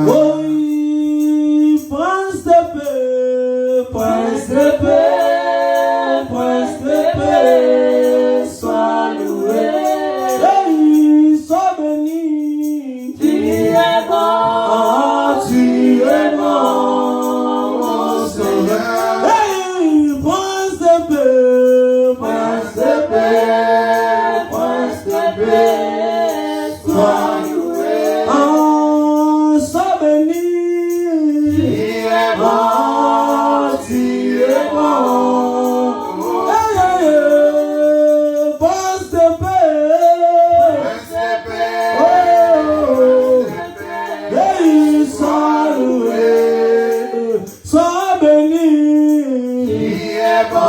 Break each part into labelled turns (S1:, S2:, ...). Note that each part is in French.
S1: Oui, prince de paix, prince de paix, prince de paix, sois loué. Hey, sois béni. Tu es bon, tu es bon, mon Seigneur. Hey, prince de paix, prince de paix, prince de paix, sois loué. Oh, sois béni. Tu es bon, tu es bon. Hey, hey, hey, prince de paix, oh, hey, sois loué, sois béni. Tu es bon.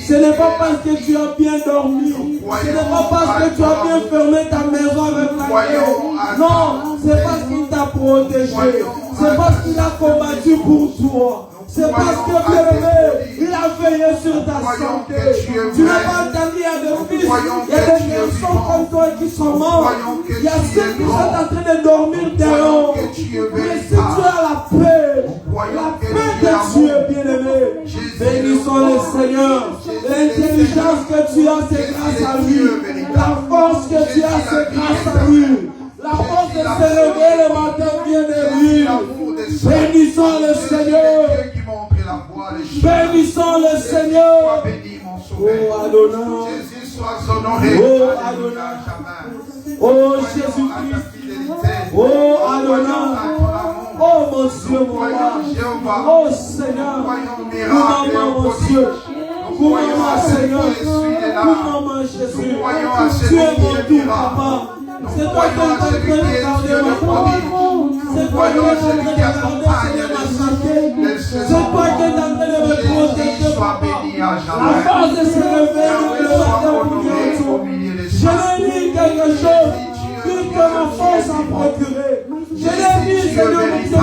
S1: Ce n'est pas parce que tu as bien dormi. Ce n'est pas parce que tu as bien fermé ta maison avec la clé. Non, c'est parce qu'il t'a protégé. C'est parce qu'il a combattu pour toi. C'est parce que bien-aimé, il a veillé sur ta santé. Tu n'as pas entendu, il y a des fils, il y a des garçons comme toi qui sont morts. Il y a ceux qui sont en train de dormir dehors. Mais si tu as la paix de Dieu, bien-aimé, bénissons le Seigneur. L'intelligence que tu as, c'est grâce à lui. La force que tu as, c'est grâce à lui. La force de se lever le matin vient de lui. Bénissons le Seigneur. Bénissons le Seigneur. Oh Adonai. Oh Adonai. Oh Jésus-Christ. Oh Adonai. Oh mon Dieu, mon roi. Oh Seigneur. Pour mon Dieu. Pour maman Seigneur. Pour maman Jésus. Tu es mon tout papa. C'est toi qui es en train de garder ma famille. C'est toi qui es en train de garder ma santé. C'est toi qui es en train de me protéger, papa. La force de se lever le matin pour Dieu. Je l'ai dit quelque chose que ma force a procuré. Je l'ai dit, Seigneur, mon Dieu, mon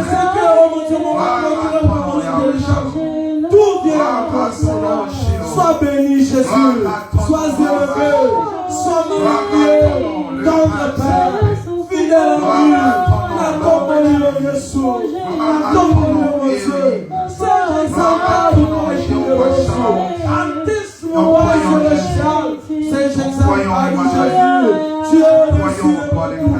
S1: c'est que, oh mon Dieu, mon procuré pour mon intelligence. Tout vient à toi, Seigneur. Sois béni, Jésus. Sois élevé. Sois magnifié dans le Père. Fidèle à lui. Accompagne-le, Jésus. Accompagne-le, mon Dieu. C'est exaltable, mon Jésus. Antisse, mon roi célestial. C'est exaltable, Jésus. Tu es au-dessus de mes problèmes.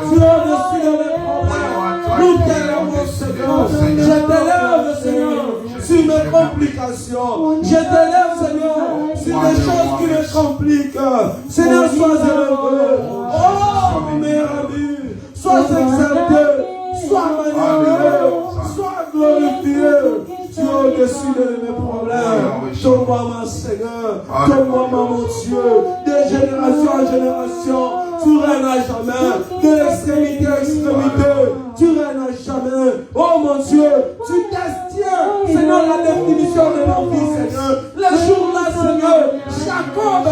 S1: Tu es au-dessus de mes problèmes. Nous t'élèvons, Seigneur. Je t'élève, Seigneur, sur mes complications. Je t'élève, Seigneur, sur les choses qui me compliquent. Seigneur, sois élevé. Oh, mes amis, sois exalté, sois magnifié, sois glorifié. Tu es au-dessus de mes problèmes. Donne-moi, ma Seigneur. Donne-moi, mon Dieu. De génération en génération, tu règnes à jamais. De l'extrémité à extrémité, tu règnes à jamais. Oh mon Dieu, tu t'estiens, Seigneur, la définition de nos vies, Seigneur. Le jour-là, Seigneur, Jacob,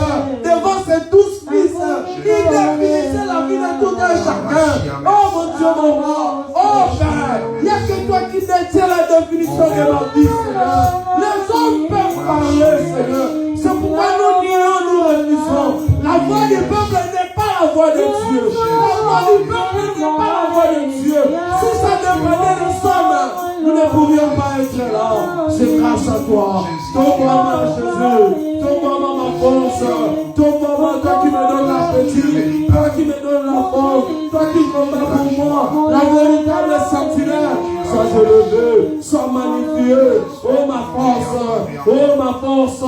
S1: devant ses 12 fils, il définissait la vie de tout un chacun. Oh mon Dieu, mon roi. Oh Père, il n'y a que toi qui détiens la définition de nos vies, Seigneur. Les hommes peuvent parler, Seigneur. C'est pourquoi nous nions, nous refusons. La voix du peuple n'est pas la voix de Dieu. La voix du peuple n'est pas la voix de Dieu. Si ça dépendait de nous, nous ne pouvions pas être là. C'est grâce à toi. Ton maman, Jésus. Ton maman, ma force. Ton maman, toi qui me donnes l'appétit. Toi qui me donnes la force. Toi qui combats pour moi. La véritable sentinelle. Sois élevé. Sois magnifié. Oh ma force. Oh ma force.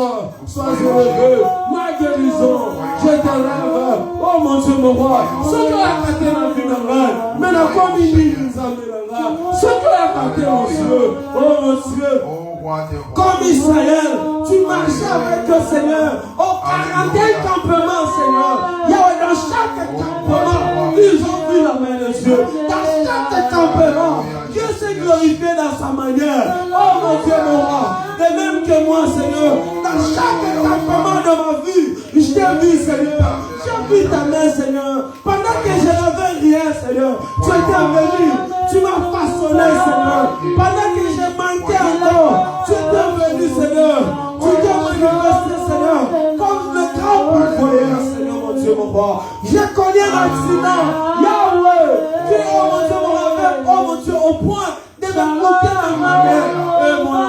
S1: Sois élevé. Ma guérison. Je t'élève. Oh mon Dieu, mon roi. Ce que la caté n'a vu dans l'air. Mais la famille nous amènera. Ce que la caté, mon Dieu. Oh mon Dieu. Comme Israël, tu marchais avec le Seigneur au 41 campements, Seigneur. Il y avait dans chaque campement, ils ont vu la main de Dieu. Dans chaque campement, Dieu s'est glorifié dans sa manière. Oh mon Dieu, mon roi. De même que moi, Seigneur, dans chaque campement de ma vie, je t'ai vu, Seigneur. J'ai vu ta main, Seigneur. Pendant que je n'avais rien, Seigneur, tu étais venu. Tu m'as façonné, Seigneur. Pendant que je manquais encore, tu étais venu, Seigneur. Tu t'es manifesté, Seigneur, comme le grand pourvoyeur, Seigneur, mon Dieu, mon roi. J'ai connu un accident. Yahweh, tu es, oh mon Dieu, mon roi, oh mon Dieu, au point de me bloquer la main. Et moi,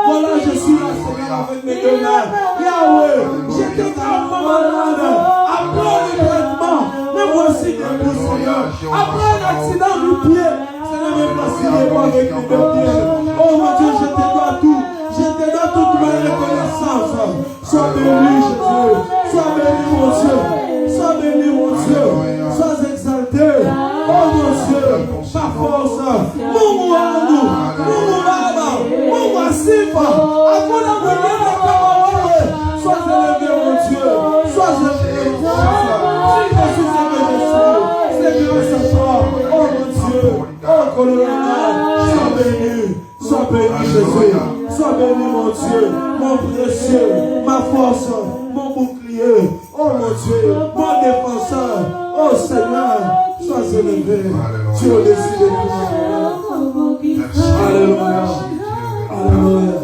S1: voilà, je suis là, Seigneur, avec mes deux mains. Yahweh, j'étais gravement malade. Après le traitement, me voici debout, Seigneur. Après un accident du pied, Seigneur, me voici debout avec mes deux pieds. Oh mon Dieu, je te dois tout. Je te dois toute ma reconnaissance. Sois béni, Jésus. Sois béni, mon Dieu. Sois béni, mon Dieu. Sois exalté. Oh mon Dieu, ma force. Mungu wangu, Mungu Baba, Mungu Asifa. Hakuna mwingine kama wewe. Sois élevé, mon Dieu. Sois élevé, mon Dieu. Si je suis ce que je suis, c'est grâce à toi. Oh mon Dieu. Oh Colorado. Sois béni. Sois béni, Jésus. Sois béni, mon Dieu. Mon précieux. Ma force. Mon bouclier. Oh mon Dieu. Mon défenseur. Oh Seigneur. Sois élevé. Tu es au-dessus de tout. Alléluia. Alléluia.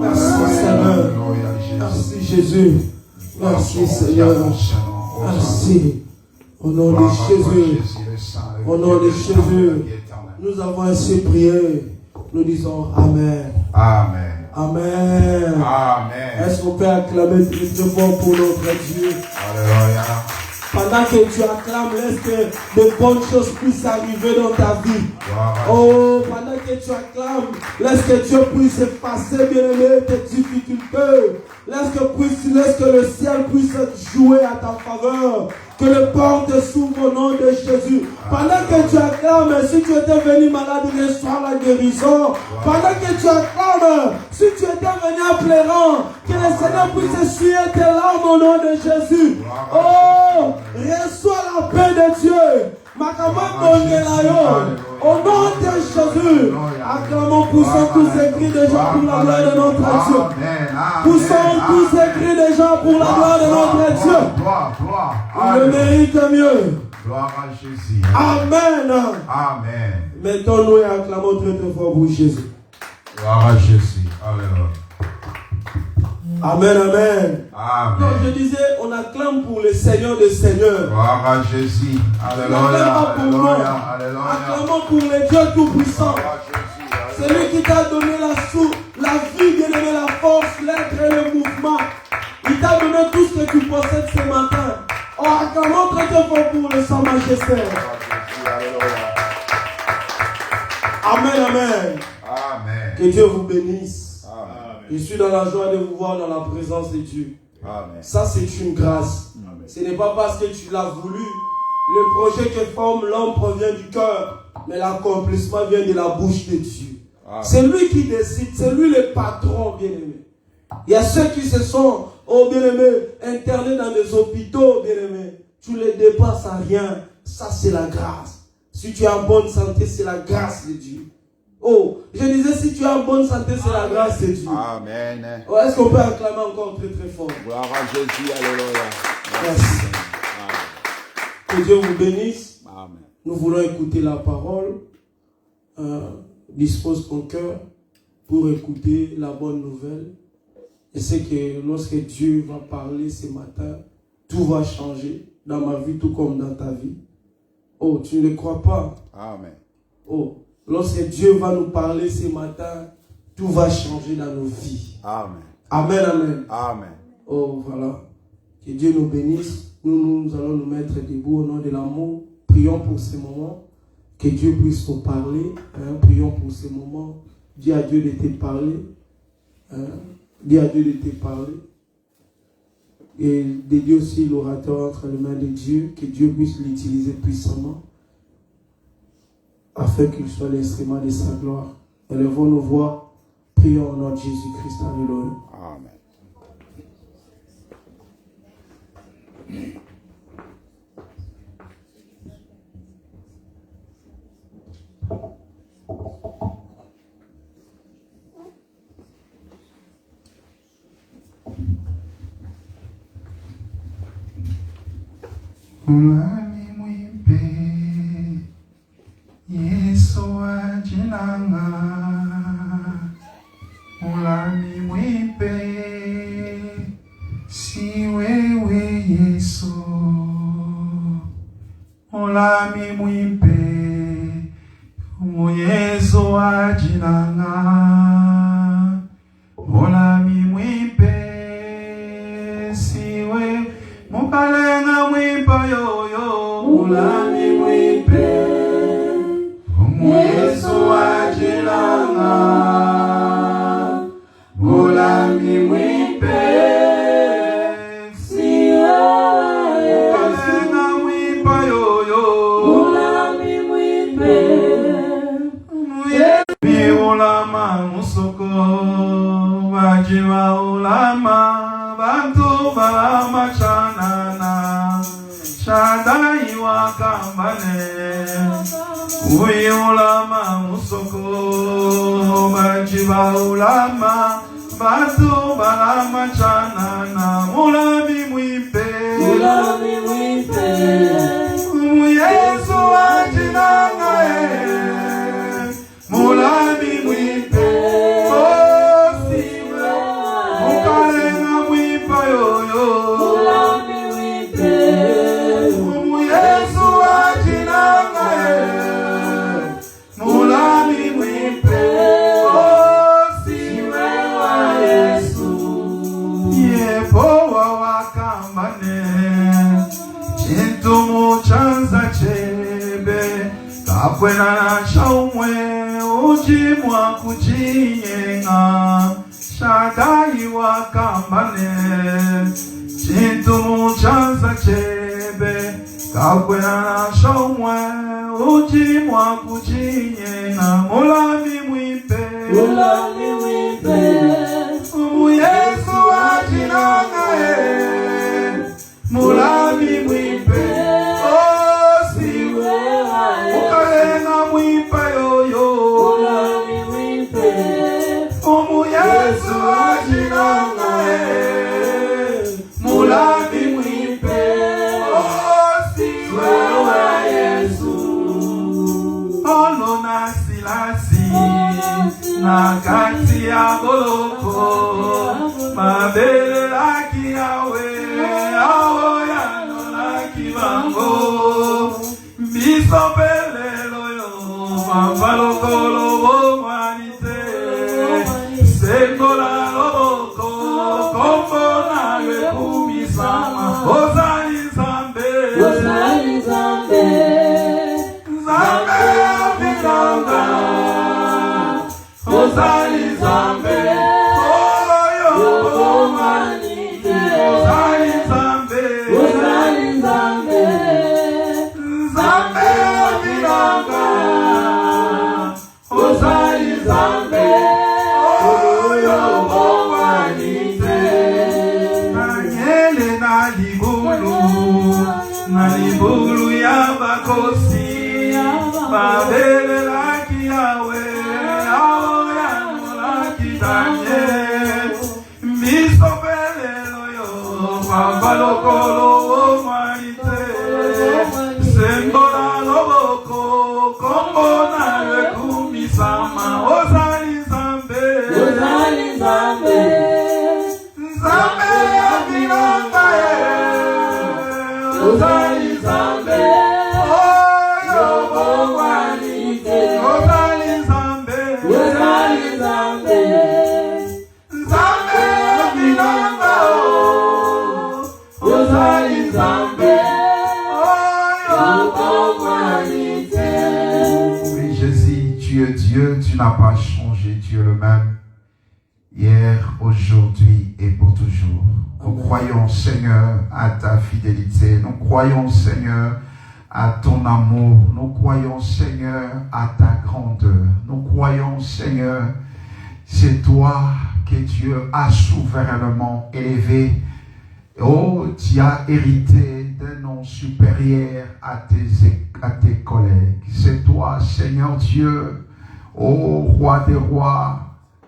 S1: Merci Seigneur. Merci Jésus. Merci Seigneur. Merci. Au nom de Jésus. Au nom de Jésus. Nous avons ainsi prié. Nous disons Amen.
S2: Amen.
S1: Amen.
S2: Amen.
S1: Est-ce qu'on peut acclamer très fort pour notre Dieu?
S2: Alléluia.
S1: Pendant que tu acclames, laisse que de bonnes choses puissent arriver dans ta vie. Oh, pendant que tu acclames, laisse que Dieu puisse effacer, bien-aimé, tes difficultés. Laisse que le ciel puisse jouer à ta faveur. Que le porte s'ouvre au nom de Jésus. Pendant que tu acclames, si tu étais venu malade, reçois la guérison. Pendant que tu acclames, si tu étais venu en pleurant, que le Seigneur puisse essuyer tes larmes au nom de Jésus. Oh, reçois la paix de Dieu. Au nom de Jésus, acclamons, poussons tous ces cris de joie pour la gloire de notre Dieu. Poussons tous ces cris de joie pour la gloire de notre Dieu. Il le mérite mieux.
S2: Gloire à Jésus.
S1: Amen.
S2: Amen.
S1: Mettons-nous et acclamons très très fort pour Jésus.
S2: Gloire à Jésus. Alléluia.
S1: Amen, amen.
S2: Amen.
S1: Donc je disais, on acclame pour le Seigneur des Seigneurs.
S2: Gloire à Jésus. Alléluia.
S1: Alléluia. Acclamons pour le Dieu Tout-Puissant. C'est lui qui t'a donné la vie, bien aimé, la force, l'être et le mouvement. Il t'a donné tout ce que tu possèdes ce matin. Oh, acclamons très très fort pour le Saint Majesté. Amen, amen.
S2: Amen.
S1: Que Dieu vous bénisse.
S2: Amen.
S1: Je suis dans la joie de vous voir dans la présence de Dieu.
S2: Amen.
S1: Ça, c'est une grâce.
S2: Amen.
S1: Ce n'est pas parce que tu l'as voulu. Le projet que forme l'homme provient du cœur, mais l'accomplissement vient de la bouche de Dieu.
S2: Amen.
S1: C'est lui qui décide, c'est lui le patron, bien-aimé. Il y a ceux qui se sont, oh bien-aimé, internés dans des hôpitaux, bien-aimé. Tu les dépasses à rien. Ça, c'est la grâce. Si tu es en bonne santé, c'est la grâce de Dieu. Oh, je disais, si tu es en bonne santé, c'est la grâce de Dieu.
S2: Amen.
S1: Oh, est-ce qu'on peut acclamer encore très très fort?
S2: Gloire à Jésus. Alléluia.
S1: Merci. Que Dieu vous bénisse.
S2: Amen.
S1: Nous voulons écouter la parole. Dispose ton cœur pour écouter la bonne nouvelle. Et c'est que lorsque Dieu va parler ce matin, tout va changer dans ma vie, tout comme dans ta vie. Oh, tu ne le crois pas?
S2: Amen.
S1: Oh, lorsque Dieu va nous parler ce matin, tout va changer dans nos vies.
S2: Amen.
S1: Amen, amen.
S2: Amen.
S1: Oh, voilà. Que Dieu nous bénisse. Nous allons nous mettre debout au nom de l'amour. Prions pour ce moment. Que Dieu puisse nous parler. Prions pour ce moment. Dis à Dieu de te parler. Dis à Dieu de te parler. Et dédier aussi l'orateur entre les mains de Dieu. Que Dieu puisse l'utiliser puissamment. Afin qu'il soit l'instrument de sa gloire. Élevons nos voix. Prions au nom de Jésus-Christ. Alléluia.
S2: Amen.
S3: Ulami mwimpe Yesu ajinanga Ulami mwimpe si wewe Yesu Ulami mwimpe Yesu ajinanga Ulami mwimpe si wewe Mukalenga mwimpa yoyo Ulami mwimpe Yesu ajilanga Ulami mwimpe Mukalenga mwimpa yoyo Ulami mwimpe Yebi ulama musoko Wajiwa ulama Bantu balama chanana Shadai wakambane Uyi ulama musoko Bajiba ulama Bantu balama chanana Mulami mwimpe Mulami mwimpe Yesu ajinanga Mulami mwimpe Yesu, Yehowa Chintumu chanza chebe kakwena na shaumwe ujimwa kuchinyenga Shaddai wakambane Chintumu chanza chebe kakwena na shaumwe ujimwa kuchinyenga Mulami mwipe Yesu ajinanga Mulami mwipe siwe ukalenga mwipe yoyo Mulami mwipe Yesu ajinanga Mulami mwipe siwe Yesu Olo na silasi na kati ya boloko mabele laki yawe awo yano laki bango miso belelo yo mabalokolo bomanite sengola loboko kombo na lekumisama ozali zambe zambe abikanga ozali zambe Nalibulu ya bakosi babele laki yawe awo yano laki danye miso belelo yo mabalokolo omanite sembola loboko kombo na lekumisama ozali zambe zambe avinanga ozali zambe oyo bongwanite ozali zambe zambe avinanga ozali zambe oyo bongwanite.
S2: Oui, Jésus, tu es Dieu, tu n'as pas changé, tu es le même hier, aujourd'hui et pour toujours. Nous croyons, Seigneur, à ta fidélité. Nous croyons, Seigneur, à ton amour. Nous croyons, Seigneur, à ta grandeur. Nous croyons, Seigneur, c'est toi que Dieu a souverainement élevé. Oh, tu as hérité d'un nom supérieur à tes collègues. C'est toi, Seigneur Dieu, ô roi des rois.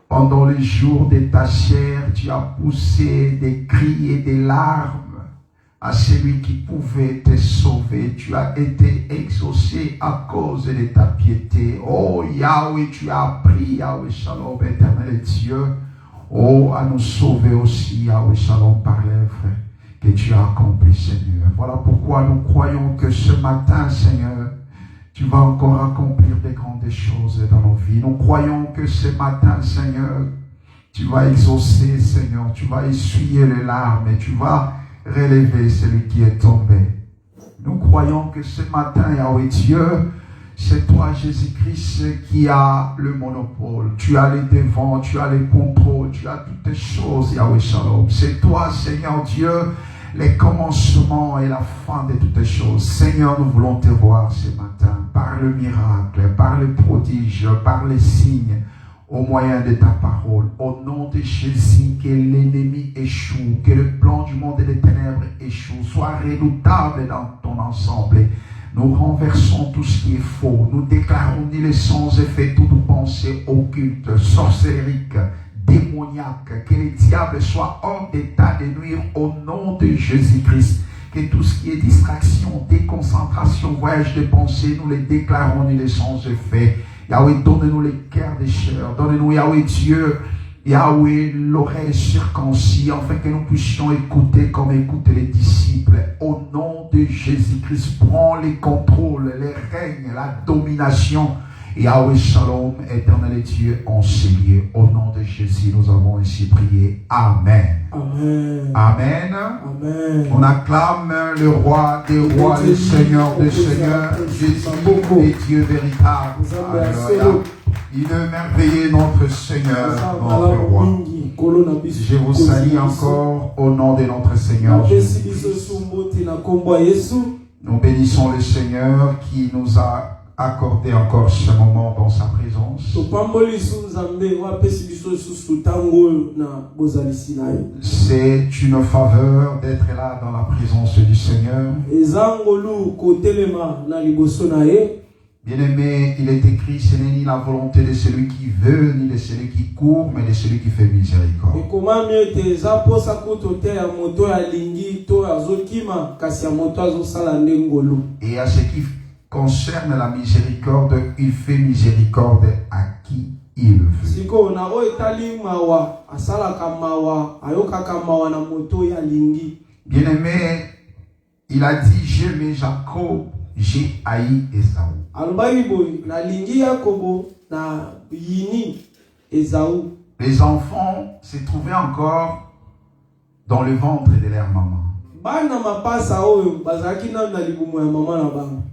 S2: Pendant les jours de ta chair, tu as poussé des cris et des larmes à celui qui pouvait te sauver. Tu as été exaucé à cause de ta piété. Oh Yahweh, tu as appris, Yahweh Shalom, éternel Dieu, oh, à nous sauver aussi, Yahweh Shalom, par l'œuvre que tu as accompli, Seigneur. Voilà pourquoi nous croyons que ce matin, Seigneur, tu vas encore accomplir des grandes choses dans nos vies. Nous croyons que ce matin, Seigneur, tu vas exaucer, Seigneur, tu vas essuyer les larmes et tu vas relever celui qui est tombé. Nous croyons que ce matin, Yahweh Dieu, c'est toi, Jésus-Christ, qui a le monopole. Tu as les devants, tu as les contrôles, tu as toutes les choses, Yahweh Shalom. C'est toi, Seigneur Dieu, les commencements et la fin de toutes les choses. Seigneur, nous voulons te voir ce matin par le miracle, par le prodige, par les signes, au moyen de ta parole. Au nom de Jésus, que l'ennemi échoue, que le plan du monde et des ténèbres échoue, soit redoutable dans ton ensemble. Nous renversons tout ce qui est faux. Nous déclarons ni les sans effet, toute pensée occulte, sorcérique, démoniaque, que les diables soient hors d'état de nuire au nom de Jésus-Christ. Que tout ce qui est distraction, déconcentration, voyage de pensée, nous les déclarons ni les sans effet. Yahweh, donne-nous les cœurs des chers. Donne-nous, Yahweh Dieu, Yahweh, l'oreille circoncis, afin que nous puissions écouter comme écoutent les disciples. Au nom de Jésus-Christ, prends les contrôles, les règnes, la domination Yahweh Shalom, éternel Dieu, en ces lieux. Au nom de Jésus, nous avons ainsi prié. Amen.
S1: Amen.
S2: Amen.
S1: Amen.
S2: On acclame le roi des rois, le Seigneur des seigneurs, Jésus est Dieu véritable. Alléluia. Il est merveilleux notre Seigneur, notre roi. Je vous salue encore au nom de notre Seigneur Jésus. Nous bénissons le Seigneur qui nous a accordé encore ce moment dans sa présence. C'est une faveur d'être là dans la présence du Seigneur. Bien-aimé, il est écrit, ce n'est ni la volonté de celui qui veut, ni de celui qui court, mais de celui qui fait miséricorde. Et à ce qui concerne la miséricorde, il fait miséricorde à qui il veut. Bien-aimé, il a dit, j'aimais Jacob, j'ai haï Esaü. Les enfants se trouvaient encore dans le ventre de leur maman.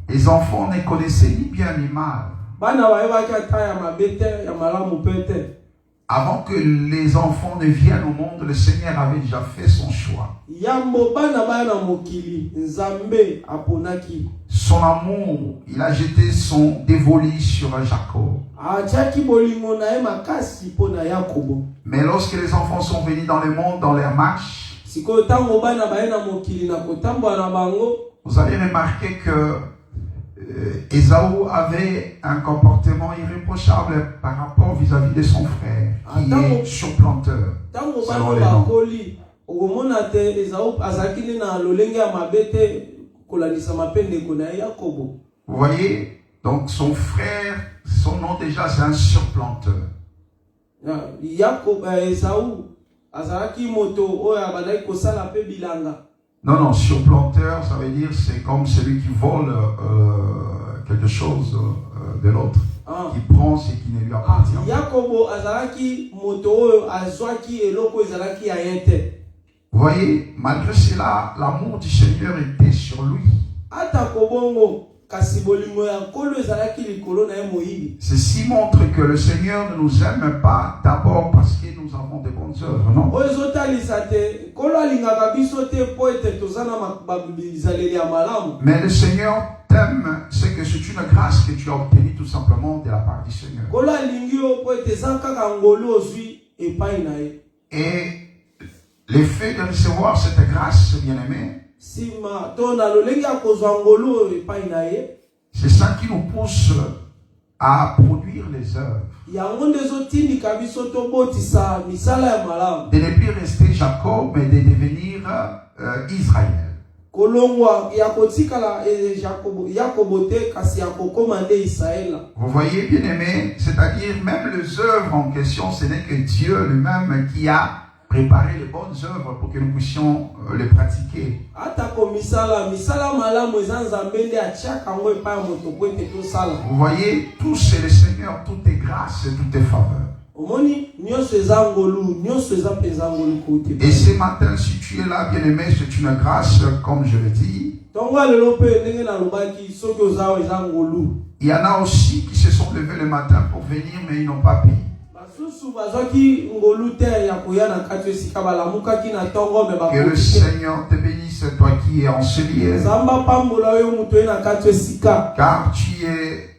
S2: Les enfants ne connaissaient ni bien ni mal. Avant que les enfants ne viennent au monde, le Seigneur avait déjà fait son choix. Son amour, il a jeté son dévolu sur Jacob. Mais lorsque les enfants sont venus dans le monde, dans leur marche, vous allez remarquer que Esaü avait un comportement irréprochable par rapport vis-à-vis de son frère, qui est surplanteur. Selon les noms. Vous voyez, donc son frère, son nom déjà c'est un surplanteur. Non, surplanteur, ça veut dire c'est comme celui qui vole quelque chose de l'autre, qui prend ce qui ne lui appartient pas. Vous voyez, malgré cela, l'amour du Seigneur était sur lui. Ceci montre que le Seigneur ne nous aime pas d'abord parce que nous avons de bonnes œuvres, non? Mais le Seigneur t'aime, c'est que c'est une grâce que tu as obtenue tout simplement de la part du Seigneur. Et le fait de recevoir cette grâce, bien-aimé, c'est ça qui nous pousse à produire les œuvres. De ne plus rester Jacob, mais de devenir Israël. Vous voyez, bien-aimé, c'est-à-dire même les œuvres en question, ce n'est que Dieu lui-même qui a préparer les bonnes œuvres pour que nous puissions les pratiquer. Vous voyez, tout c'est le Seigneur, tout est grâce et tout est faveur. Et ce matin, si tu es là, bien-aimé, c'est une grâce, comme je le dis. Il y en a aussi qui se sont levés le matin pour venir, mais ils n'ont pas payé. Que le Seigneur te bénisse, toi qui es en ce lieu. Car tu es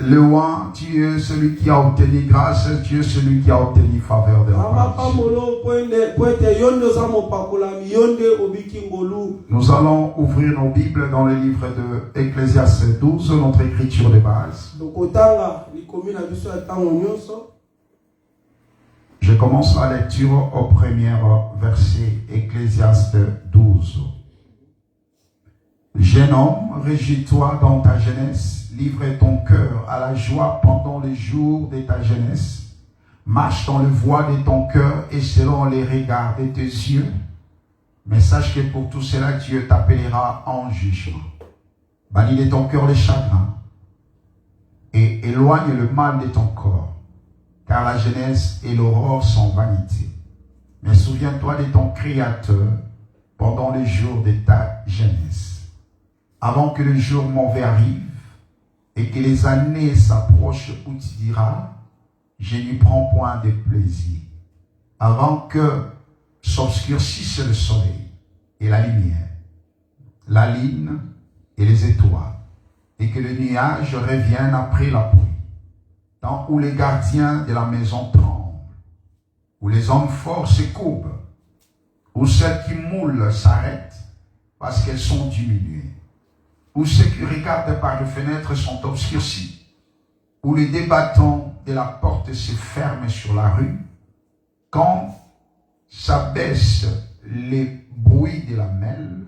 S2: le roi, tu es celui qui a obtenu grâce, tu es celui qui a obtenu faveur de la part. Nous allons ouvrir nos Bibles dans le livre de Ecclésiaste 12, notre écriture de base. Je commence la lecture au premier verset, Ecclésiaste 12. Jeune homme, réjouis-toi dans ta jeunesse, livre ton cœur à la joie pendant les jours de ta jeunesse. Marche dans le voie de ton cœur et selon les regards de tes yeux. Mais sache que pour tout cela, Dieu t'appellera en jugement. Bannis de ton cœur les chagrins. et éloigne le mal de ton corps, car la jeunesse et l'aurore sont vanité. Mais souviens-toi de ton Créateur pendant les jours de ta jeunesse, avant que le jour mauvais arrive et que les années s'approchent où tu diras, je n'y prends point de plaisir, avant que s'obscurcisse le soleil et la lumière, la lune et les étoiles, et que le nuage revienne après la pluie, temps où les gardiens de la maison tremblent, où les hommes forts se courbent, où celles qui moulent s'arrêtent parce qu'elles sont diminuées, où ceux qui regardent par les fenêtres sont obscurcis, où les débattants de la porte se ferment sur la rue, quand s'abaissent les bruits de la mêle,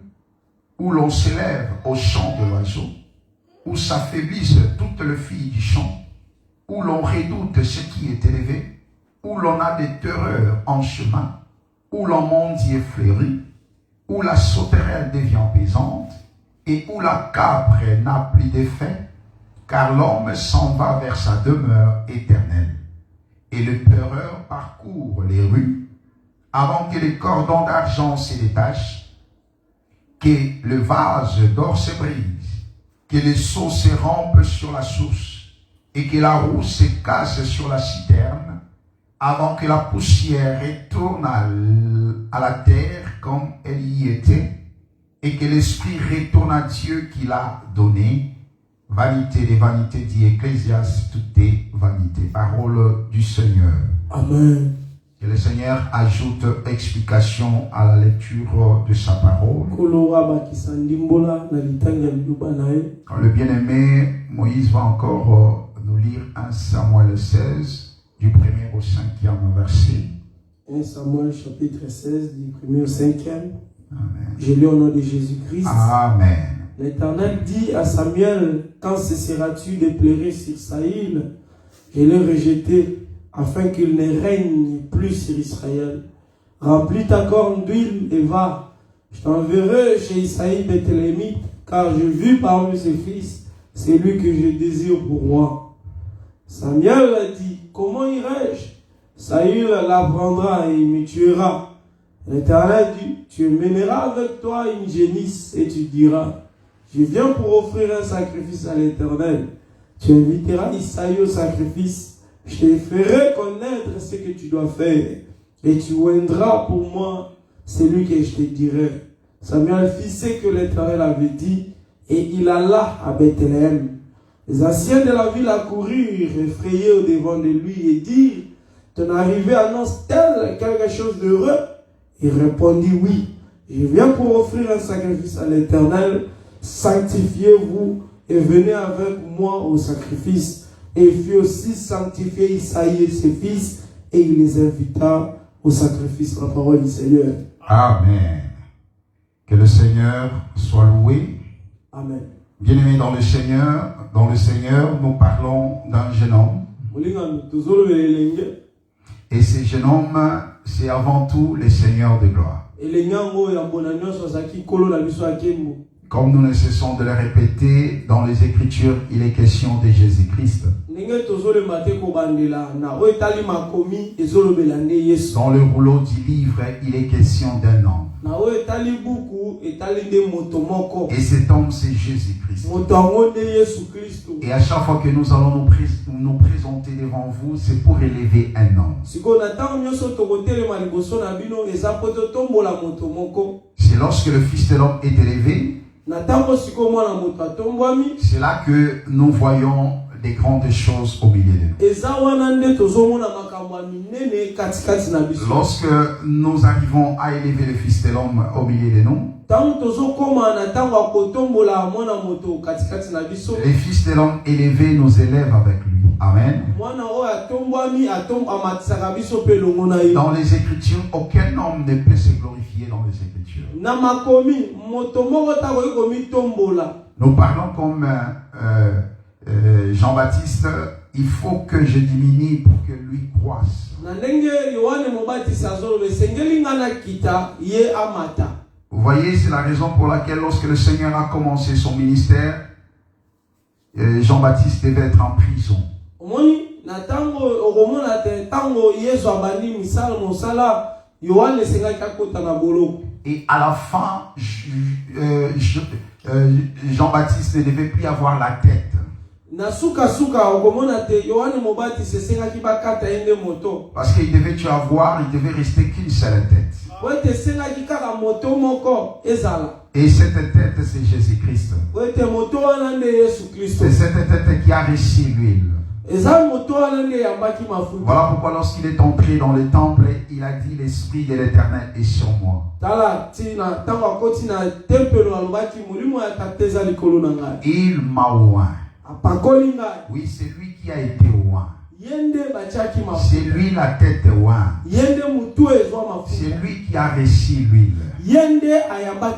S2: où l'on s'élève au chant de l'oiseau, où s'affaiblissent toutes les filles du champ, où l'on redoute ce qui est élevé, où l'on a des terreurs en chemin, où l'immondier fleurit, où la sauterelle devient pesante, et où la capre n'a plus d'effet, car l'homme s'en va vers sa demeure éternelle. Et le pleureur parcourt les rues, avant que les cordons d'argent se détachent, que le vase d'or se brise, que les seaux se rompent sur la source, et que la roue se casse sur la citerne, avant que la poussière retourne à la terre comme elle y était, et que l'esprit retourne à Dieu qui l'a donné. Vanité des vanités, dit Ecclésiaste, tout est vanité. Parole du Seigneur.
S1: Amen.
S2: Que le Seigneur ajoute explication à la lecture de sa parole. Quand le bien-aimé Moïse va encore nous lire 1 Samuel 16, du 1er au 5e verset.
S1: 1 Samuel chapitre 16, du 1er au 5e.
S2: Amen.
S1: Je lis au nom de Jésus-Christ.
S2: Amen.
S1: L'Éternel dit à Samuel, quand cesseras-tu de pleurer sur Saïl? Je l'ai rejeté, afin qu'il ne règne plus sur Israël. Remplis ta corne d'huile et va. Je t'enverrai chez Isaïe Bethléemite, car j'ai vu parmi ses fils celui que je désire pour moi. Samuel a dit, comment irai-je? Saïl l'apprendra et il me tuera. L'Éternel dit, tu mèneras avec toi une génisse et tu diras, je viens pour offrir un sacrifice à l'Éternel. Tu inviteras Isaïe au sacrifice. Je te ferai connaître ce que tu dois faire. Et tu oindras pour moi celui que je te dirai. Samuel fit ce que l'Éternel avait dit et il alla à Bethléem. Les anciens de la ville accoururent, effrayés au devant de lui et dirent, ton arrivée annonce-t-elle quelque chose d'heureux? Il répondit, oui, je viens pour offrir un sacrifice à l'Éternel. Sanctifiez-vous et venez avec moi au sacrifice. Et il fit aussi sanctifier Isaïe et ses fils, et il les invita au sacrifice. La parole du Seigneur.
S2: Amen. Que le Seigneur soit loué.
S1: Amen.
S2: Bien-aimés dans le Seigneur, nous parlons d'un jeune homme. Et ce jeune homme, c'est avant tout le Seigneur de gloire. Comme nous ne cessons de le répéter, dans les Écritures, il est question de Jésus-Christ. Dans le rouleau du livre, il est question d'un homme. Et cet homme, c'est Jésus-Christ. Et à chaque fois que nous allons nous présenter devant vous, c'est pour élever un homme. C'est lorsque le Fils de l'homme est élevé, c'est là que nous voyons des grandes choses au milieu de nous. Lorsque nous arrivons à élever le Fils de l'homme au milieu de nous, le Fils de l'homme élevé nous élève avec lui. Amen. Dans les Écritures, aucun homme ne peut se glorifier dans les Écritures. Nous parlons comme Jean-Baptiste, il faut que je diminue pour que lui croisse. Vous voyez, c'est la raison pour laquelle lorsque le Seigneur a commencé son ministère, Jean-Baptiste devait être en prison. Et à la fin, Jean-Baptiste ne devait plus avoir la tête. Parce qu'il devait tu avoir, il devait rester qu'une seule tête. Et cette tête, c'est Jésus-Christ. C'est cette tête qui a reçu l'huile. Voilà pourquoi lorsqu'il est entré dans le temple, il a dit l'Esprit de l'Éternel est sur moi. Il m'a oint. Oui, c'est lui qui a été oint. C'est lui la tête oint. C'est lui qui a reçu l'huile.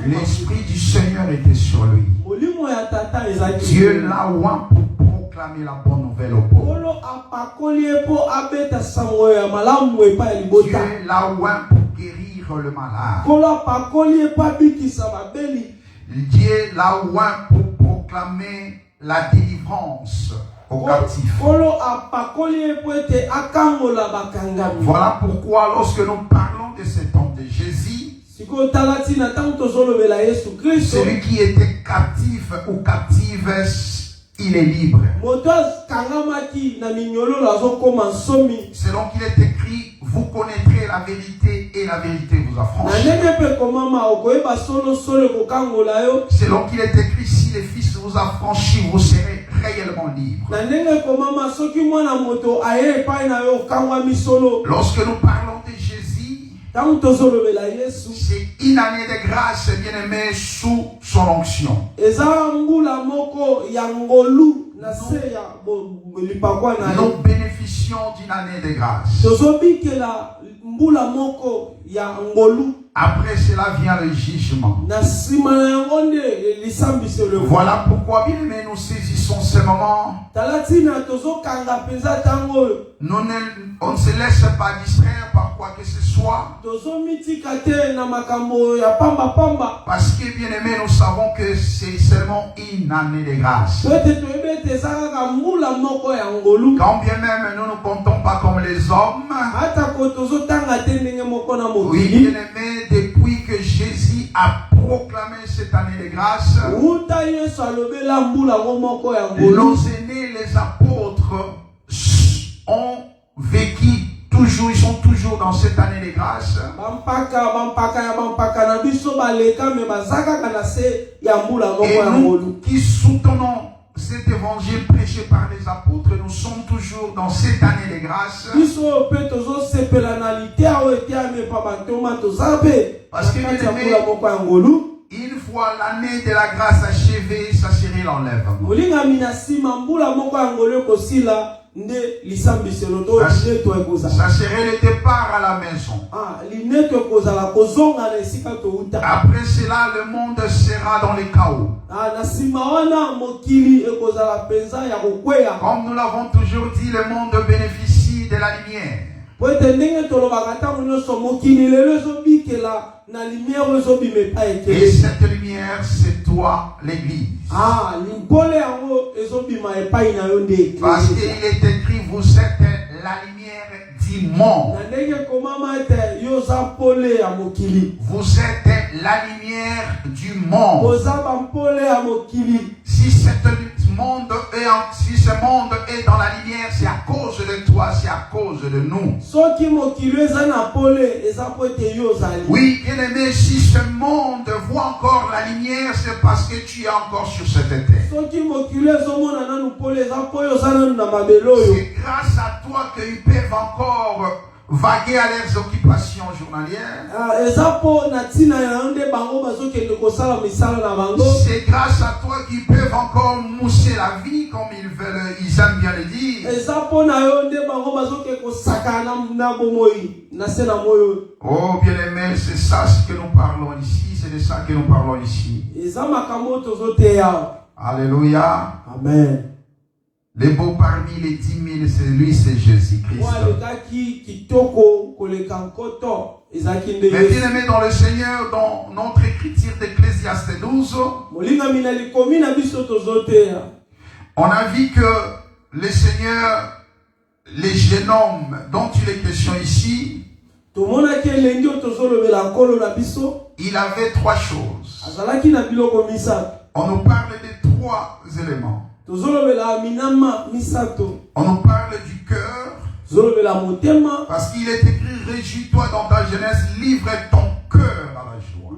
S2: L'Esprit du Seigneur était sur lui. Dieu l'a oint pour proclamer la bonne nouvelle au pauvres. Dieu l'a oint pour guérir le malade. Dieu l'a oint pour proclamer la délivrance aux captifs. Voilà pourquoi lorsque nous parlons de cet homme de Jésus, celui qui était captif ou captive, il est libre. Selon qu'il est écrit, vous connaîtrez la vérité et la vérité vous affranchira. Selon qu'il est écrit, si le Fils vous affranchit, vous serez réellement libre. Lorsque nous parlons de Jésus, c'est une année de grâce, bien-aimé, sous son onction. Nous bénéficions d'une année de grâce. Après cela vient le jugement. Voilà pourquoi, bien aimé, nous saisissons ce moment. On ne se laisse pas distraire par quoi que ce soit. Parce que, bien aimé, nous savons que c'est seulement une année de grâce. Quand bien même nous ne comptons pas comme les hommes. Oui, bien aimé, depuis que Jésus a proclamé cette année de grâce, nos aînés, les apôtres, ont vécu toujours, ils sont toujours dans cette année de grâce. Et nous qui soutenons cet évangile prêché par les apôtres, nous sommes toujours dans cette année de grâce. Parce que, bien aimé, une fois l'année de la grâce achevée, ça serait l'enlèvement. Ça serait le départ à la maison. Après cela, le monde sera dans le chaos. Comme nous l'avons toujours dit, le monde bénéficie de la lumière. Et cette lumière, c'est toi, l'église. Parce qu'il est écrit, vous êtes la lumière du monde. Vous êtes la lumière du monde. Si ce monde est dans la lumière, c'est à cause de toi, c'est à cause de nous. Oui, bien aimé, si ce monde voit encore la lumière, c'est parce que tu es encore sur cette terre. C'est grâce à toi qu'ils peuvent encore vaguer à leurs occupations journalières. C'est grâce à toi qu'ils peuvent encore mousser la vie comme ils veulent, ils aiment bien le dire. Oh bien aimé, c'est ça ce que nous parlons ici, c'est de ça que nous parlons ici. Alléluia.
S1: Amen.
S2: Le beau parmi les 10 000, c'est lui, c'est Jésus-Christ. Mais bien aimé dans le Seigneur, dans notre écriture d'Ecclésiaste 12, On a vu que le Seigneur, les jeunes hommes dont il est question ici, il avait trois choses. On nous parle de trois éléments. On nous parle du cœur, parce qu'il est écrit, réjouis-toi dans ta jeunesse, livre ton cœur à la joie.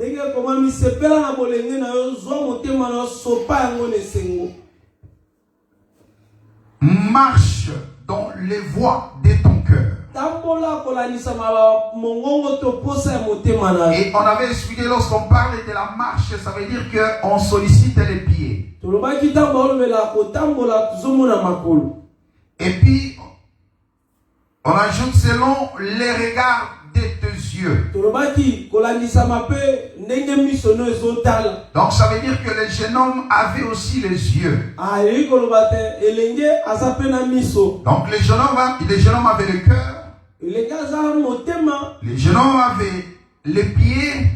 S2: Marche dans les voies de ton cœur. Et on avait expliqué, lorsqu'on parle de la marche, ça veut dire qu'on sollicite les pieds. Et puis, on ajoute selon les regards de tes yeux. Donc ça veut dire que le jeune homme avait aussi les yeux. Donc les jeunes hommes avaient le cœur. Les jeunes hommes avaient les pieds.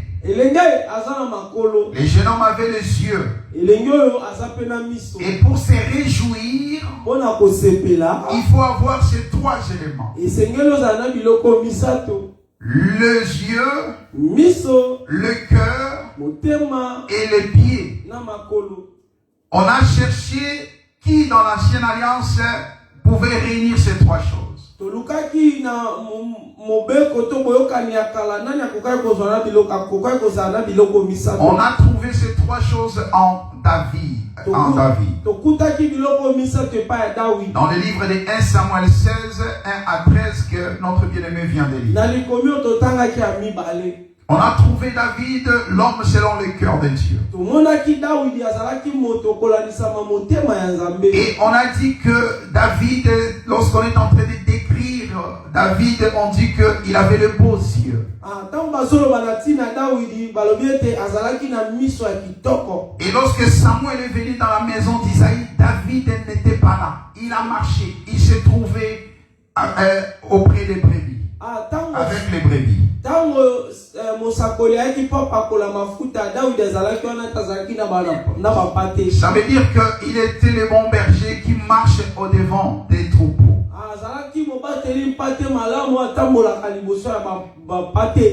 S2: Les jeunes hommes avaient les yeux. Et pour se réjouir, il faut avoir ces trois éléments. Les yeux, le cœur et les pieds. On a cherché qui dans l'ancienne alliance pouvait réunir ces trois choses. On a trouvé ces trois choses en David. Dans le livre de 1 Samuel 16, 1 à 13 que notre bien-aimé vient de lire. On a trouvé David, l'homme selon le cœur de Dieu. Et on a dit que David, lorsqu'on est en train de décrire David, on dit qu'il avait de beaux yeux. Et lorsque Samuel est venu dans la maison d'Isaïe, David n'était pas là. Il a marché. Il s'est trouvé auprès des brebis. Avec les brebis. Ça veut dire qu'il était le bon berger qui marche au devant des troupeaux.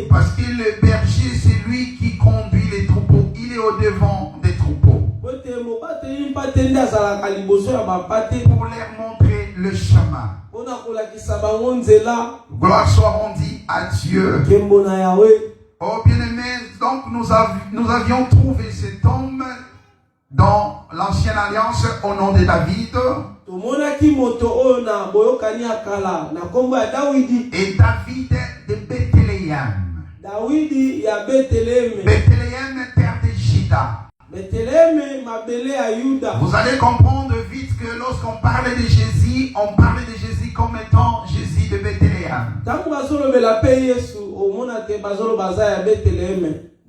S2: Parce que le berger, c'est lui qui conduit les troupeaux. Il est au devant des troupeaux. Pour leur montrer le chemin. Gloire soit rendue à Dieu. Oh bien-aimé, donc nous avions trouvé cet homme dans l'ancienne alliance au nom de David. Et David de Bethléem. Bethléem, terre de Juda. Vous allez comprendre vite que lorsqu'on parle de Jésus, on parle de Jésus comme étant Jésus de Bethléem.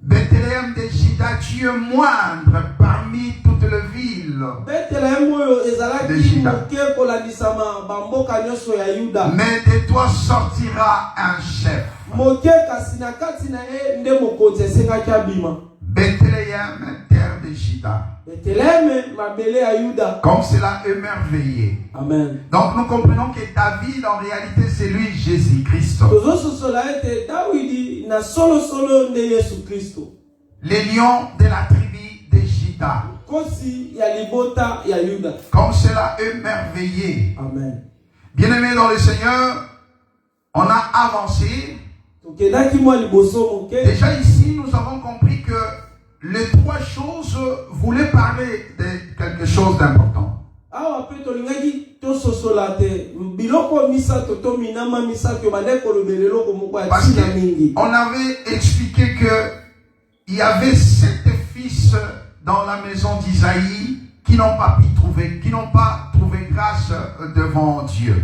S2: Bethléem de Juda, tu es moindre parmi toutes les villes de Juda. Mais de toi sortira un chef. Bethléem, terre de Juda. Comme cela émerveillé.
S1: Amen.
S2: Donc nous comprenons que David en réalité c'est lui Jésus-Christ. Les lions de la tribu de Juda. Comme cela émerveillé.
S1: Amen.
S2: Bien-aimés dans le Seigneur, on a avancé. Déjà ici nous avons compris que les trois choses voulaient parler de quelque chose d'important. Parce qu'on avait expliqué qu'il y avait 7 fils dans la maison d'Isaïe qui n'ont pas pu trouver, qui n'ont pas trouvé grâce devant Dieu.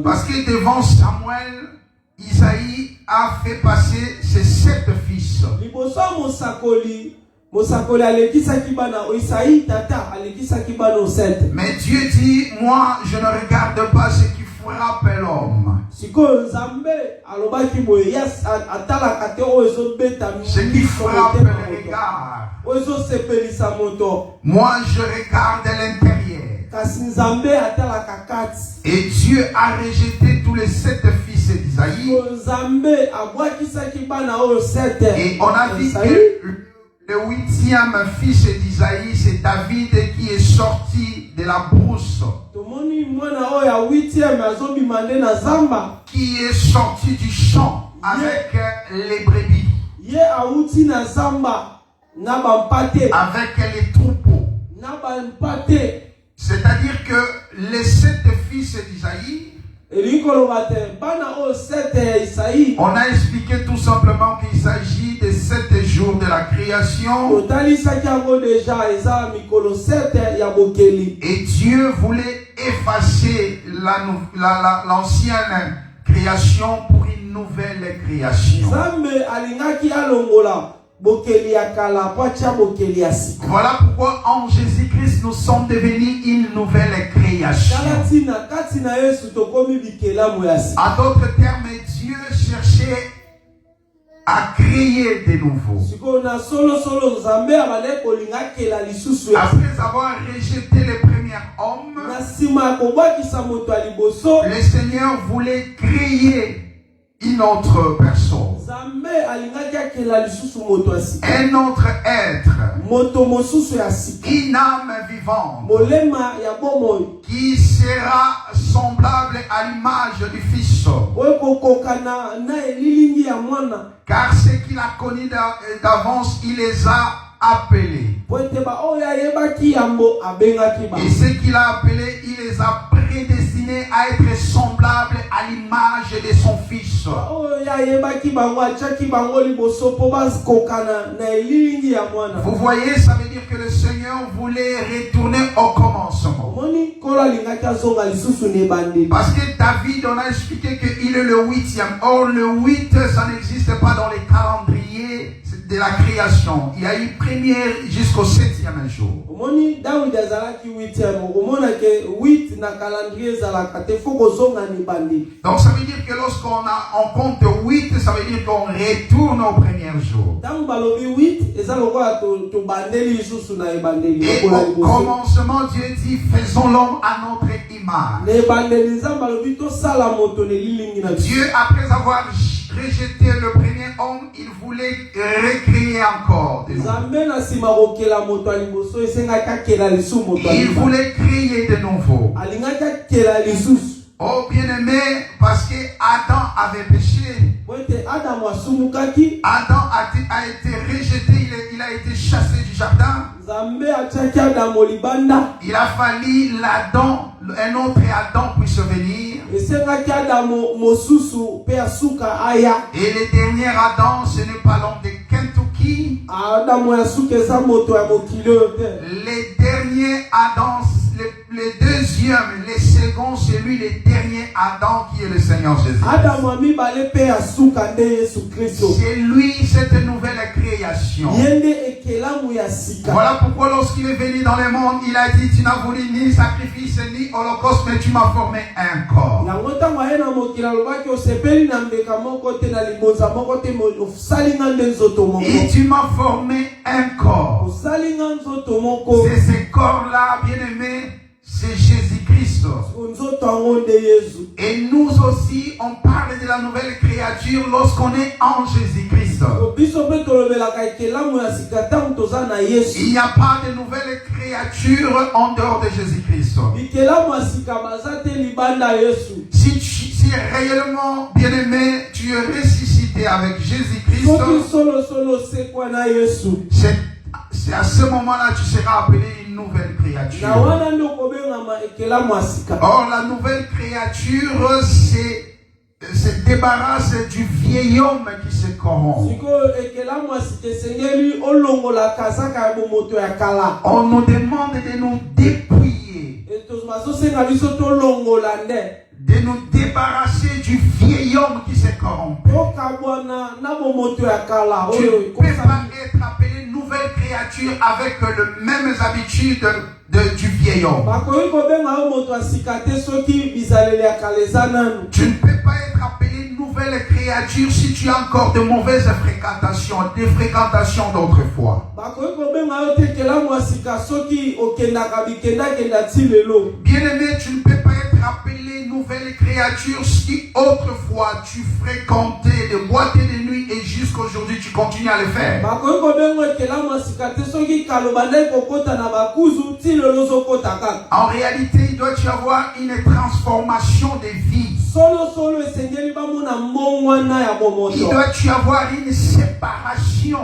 S2: Parce que devant Samuel, Isaïe a fait passer ses 7 fils. Mais Dieu dit, moi je ne regarde pas ce qui frappe l'homme,
S1: ce qui
S2: frappe le regard, moi je regarde l'intérieur. Et Dieu a rejeté tous les 7 fils d'Isaïe. Et on a dit que le 8e fils d'Isaïe, c'est David qui est sorti de la brousse. Qui est sorti du champ avec les brebis. Avec les troupeaux. C'est-à-dire que les 7 fils d'Isaïe, on a expliqué tout simplement qu'il s'agit des 7 jours de la création. Et Dieu voulait effacer l'ancienne création pour une nouvelle création. Voilà pourquoi en Jésus-Christ nous sommes devenus une nouvelle création. En d'autres termes, Dieu cherchait à créer de nouveau. Après avoir rejeté les premiers hommes, le Seigneur voulait créer une autre personne, un autre être, une âme vivante qui sera semblable à l'image du Fils. Car ce qu'il a connu d'avance, il les a appelés. Et ce qu'il a appelé, il les a prédestinés à être semblables à l'image de son Fils. Vous voyez, ça veut dire que le Seigneur voulait retourner au commencement. Parce que David, on a expliqué qu'il est le 8e. Or, le 8, ça n'existe pas dans les calendriers de la création. Il y a eu première jusqu'au 7e jour. Donc ça veut dire que lorsqu'on compte 8, ça veut dire qu'on retourne au premier jour. Et au commencement, Dieu dit, faisons l'homme à notre image. Dieu, après avoir rejeté le premier homme, il voulait recréer encore. Il voulait créer de nouveau. Oh bien-aimé, parce que Adam avait péché. Adam a été rejeté, il a été chassé du jardin. Il a fallu un autre Adam puisse venir. Et le dernier Adam, ce n'est pas l'homme de Kentucky. Les derniers Adam, le deuxième, le second, c'est lui le dernier Adam qui est le Seigneur Jésus. C'est lui cette nouvelle création. Voilà pourquoi lorsqu'il est venu dans le monde, il a dit, tu n'as voulu ni sacrifice ni holocauste, mais tu m'as formé un corps. Et tu m'as formé un corps. C'est ce corps-là, bien-aimé, c'est Jésus-Christ. Et nous aussi, on parle de la nouvelle créature lorsqu'on est en Jésus-Christ. Il n'y a pas de nouvelle créature en dehors de Jésus-Christ. Si réellement, bien-aimé, tu es ressuscité avec Jésus-Christ, c'est à ce moment-là que tu seras appelé une nouvelle créature. Or, la nouvelle créature, se débarrasse du vieil homme qui se corrompt. On nous demande de nous dépouiller, de nous débarrasser du vieil homme qui se corrompt. Tu ne peux pas être appelé nouvelle créature créature avec les mêmes habitudes du vieil homme. Tu ne peux pas être appelé nouvelle créature si tu as encore de mauvaises fréquentations, des fréquentations d'autrefois. Bien-aimé, tu ne peux pas être appelé nouvelle créature si autrefois tu fréquentais des boîtes de nuit et jusqu'aujourd'hui tu continues à le faire. En réalité, il doit y avoir une transformation de vie. Il doit y avoir une séparation.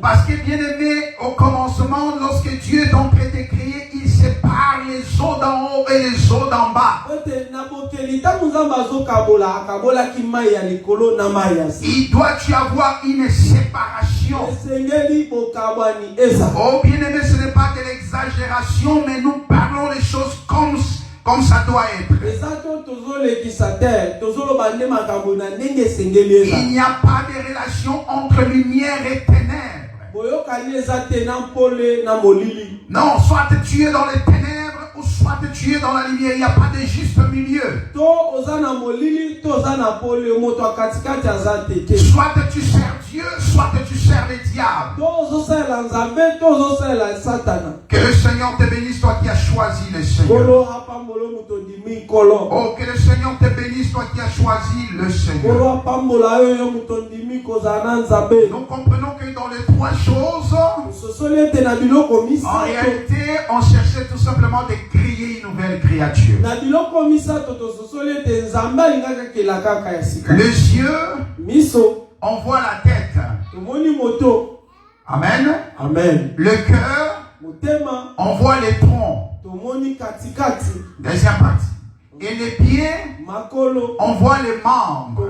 S2: Parce que bien aimé, au commencement, lorsque Dieu est en train de créer, il sépare les eaux d'en haut et les eaux d'en bas. Il doit y avoir une séparation. Oh bien aimé, ce n'est pas de l'exagération, mais nous parlons les choses comme ça doit être. Il n'y a pas de relation entre lumière et ténèbres. Non, soit tu es dans les ténèbres ou soit tu es dans la lumière. Il n'y a pas de juste milieu. Soit tu sers Dieu, soit tu sers les diables. Que le Seigneur te bénisse, toi qui as choisi le Seigneur. Oh, que le Seigneur te bénisse, toi qui as choisi le Seigneur. Nous comprenons que dans les trois choses, en réalité, on cherchait tout simplement de créer une nouvelle créature. Les yeux, on voit la tête. Amen.
S1: Amen.
S2: Le cœur, on voit les troncs. Deuxième partie. Et les pieds, on voit les membres.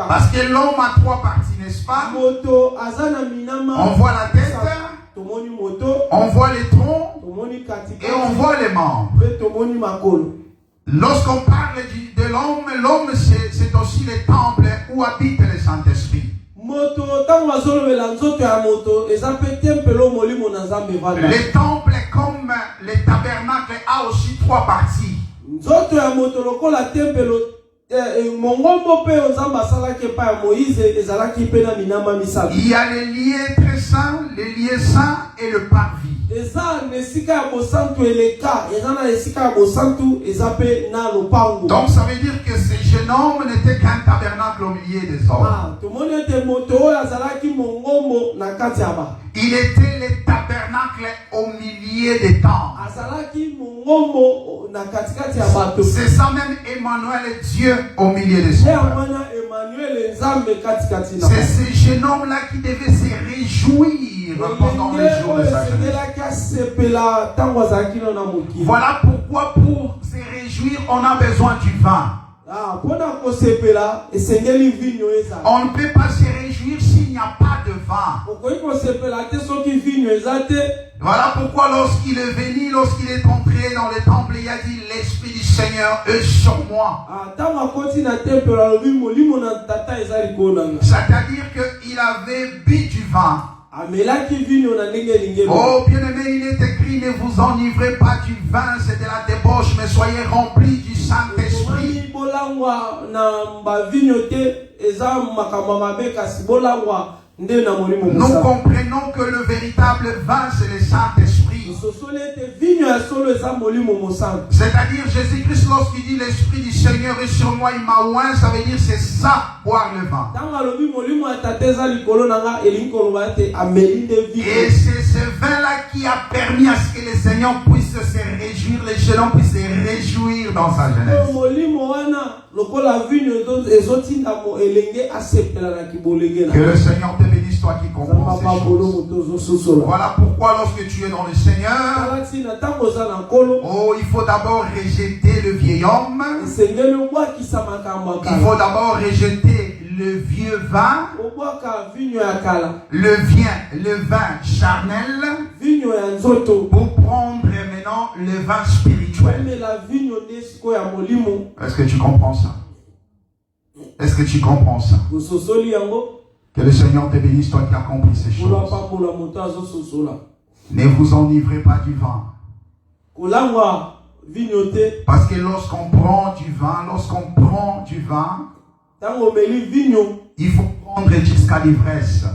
S2: Parce que l'homme a trois parties, n'est-ce pas? On voit la tête, on voit les troncs et on voit les membres. Lorsqu'on parle de l'homme, l'homme c'est aussi le temple où habite le Saint-Esprit. Le temple, comme le tabernacle, a aussi trois parties. Il y a les lieux très saints, les lieux saints et le parvis. Donc ça veut dire que ce jeune homme n'était qu'un tabernacle au milieu des hommes. Il était le tabernacle au milieu des temps. C'est ça même Emmanuel, Dieu au milieu des hommes. C'est ce jeune homme-là qui devait se réjouir pendant les jours de sa jeunesse. Voilà pourquoi pour se réjouir, on a besoin du vin. On ne peut pas se réjouir s'il n'y a pas de vin. Voilà pourquoi lorsqu'il est venu, lorsqu'il est entré dans le temple, il a dit l'Esprit du Seigneur est sur moi. C'est-à-dire qu'il avait bu du vin. Oh bien-aimé, il est écrit, ne vous enivrez pas du vin, c'est de la débauche, mais soyez remplis du Saint-Esprit. Nous comprenons que le véritable vin, c'est le Saint-Esprit. C'est-à-dire Jésus-Christ, lorsqu'il dit l'Esprit du Seigneur est sur moi, il m'a oint, ça veut dire c'est ça, boire le vin. Et c'est ce vin-là qui a permis à ce que le Seigneur puisse se réjouir, les jeunes hommes puissent se réjouir dans sa jeunesse. Que le Seigneur te bénisse, toi qui comprends ces choses. Voilà pourquoi lorsque tu es dans le Seigneur, oh, il faut d'abord rejeter le vieil homme. Il faut d'abord rejeter le vieux vin, le vin charnel, pour prendre maintenant le vin spirituel. Est-ce que tu comprends ça? Est-ce que tu comprends ça? Que le Seigneur te bénisse, toi qui accomplis ces choses. Ne vous enivrez pas du vin. Parce que lorsqu'on prend du vin, il faut prendre jusqu'à l'ivresse.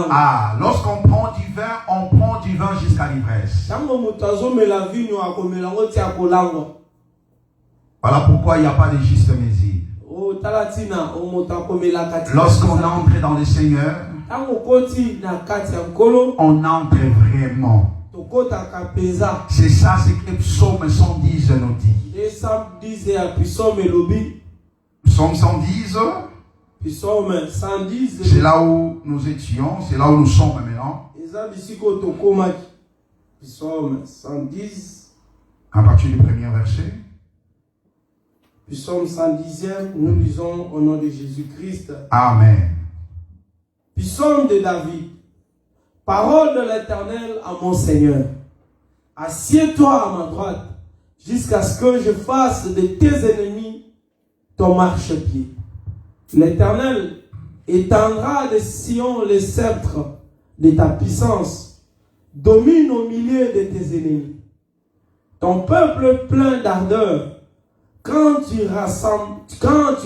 S2: Ah, lorsqu'on prend du vin, on prend du vin jusqu'à l'ivresse. Voilà pourquoi il n'y a pas de juste mesure. Lorsqu'on entre dans le Seigneur, on entre vraiment. C'est ça ce que Psaume 110 nous dit. Psaume 110, c'est là où nous étions, c'est là où nous sommes maintenant.
S1: Psaume 110.
S2: À partir du premier verset.
S1: Psaume 110e, nous lisons au nom de Jésus-Christ.
S2: Amen.
S1: Psaume de David. Parole de l'Éternel à mon Seigneur. Assieds-toi à ma droite, jusqu'à ce que je fasse de tes ennemis ton marchepied. L'Éternel étendra de Sion le sceptre de ta puissance. Domine au milieu de tes ennemis. Ton peuple plein d'ardeur. Quand tu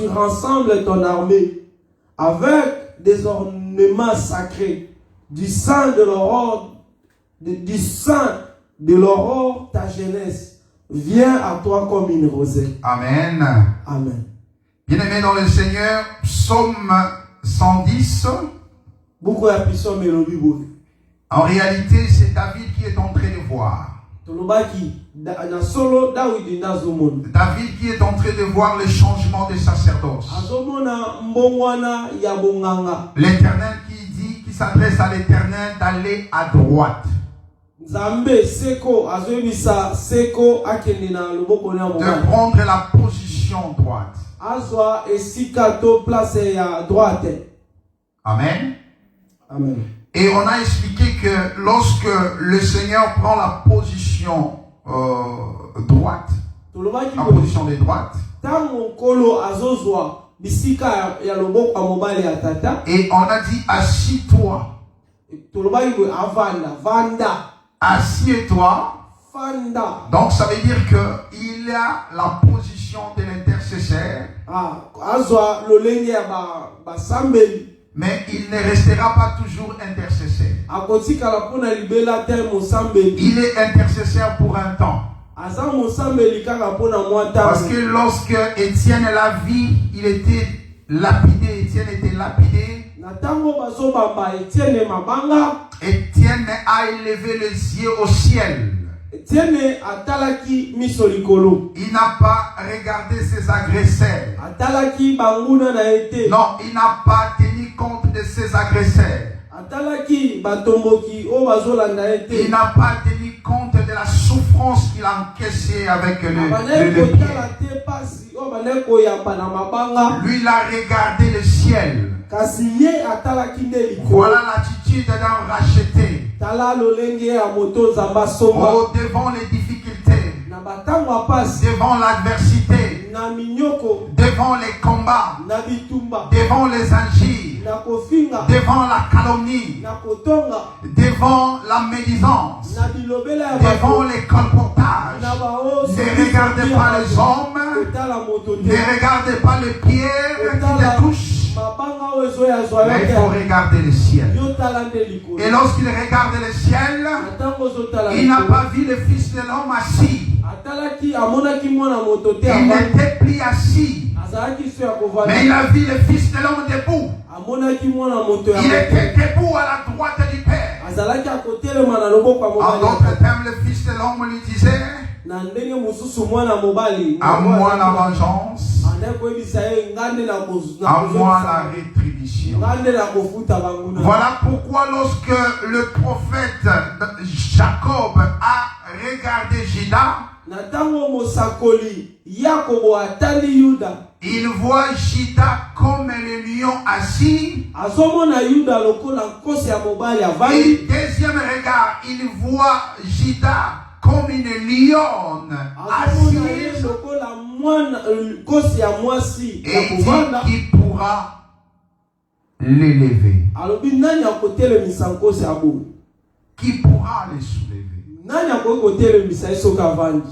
S1: rassembles ton armée avec des ornements sacrés, du sang de l'aurore, ta jeunesse vient à toi comme une rosée.
S2: Amen.
S1: Amen.
S2: Bien-aimés dans le Seigneur, Psaume 110. En réalité, c'est David qui est en train de voir. David qui est en train de voir le changement des sacerdoce. L'Éternel qui s'adresse à l'Éternel d'aller à droite. De prendre la position droite. Amen.
S1: Amen.
S2: Et on a expliqué que lorsque le Seigneur prend la position droite, la position de droite, et on a dit assis-toi. Assieds-toi. Donc ça veut dire qu'il y a la position de l'intercesseur. Mais il ne restera pas toujours intercesseur. Il est intercesseur pour un temps. Parce que lorsque Étienne l'a vu, il était lapidé. Étienne était lapidé. Étienne a élevé les yeux au ciel. Il n'a pas regardé ses agresseurs. Non, il n'a pas tenu compte de ses agresseurs. Il n'a pas tenu compte de la souffrance qu'il a encaissée avec le pied. Lui, il a regardé le ciel. Voilà l'attitude d'un racheté. Devant les difficultés, devant l'adversité, devant les combats, devant les injures, devant la calomnie, devant la médisance, devant les colportages. Ne regardez pas les hommes, ne regardez pas les pierres qui les touchent. Mais il faut regarder le ciel. Et lorsqu'il regarde le ciel, il n'a pas vu le Fils de l'homme assis. Il n'était plus assis. Mais il a vu le Fils de l'homme debout. Il était debout à la droite du Père. En d'autres termes, le Fils de l'homme lui disait: à moi la vengeance, à moi la rétribution. Voilà pourquoi lorsque le prophète Jacob a regardé Juda, il voit Juda comme le lion assis. Et deuxième regard, il voit Juda comme une lionne assise. Et dit qu'il pourra l'élever?
S1: alobi nani akotelemisa nkosi ya boye?
S2: Qui pourra les soulever?
S1: Nani akoki kotelemisa ye soki avandi?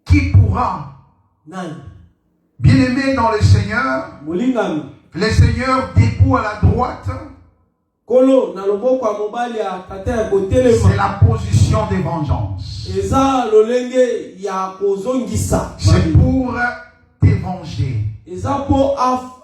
S2: Qui pourra?
S1: Nani?
S2: Bien-aimés dans le Seigneur,
S1: molingami,
S2: le Seigneur debout à la droite,
S1: kolo na loboko ya mobali ya tata ya
S2: c'est
S1: kotelema,
S2: la position de vengeance.
S1: eza lolenge ya kozongisa.
S2: C'est pour te venger.
S1: Eza po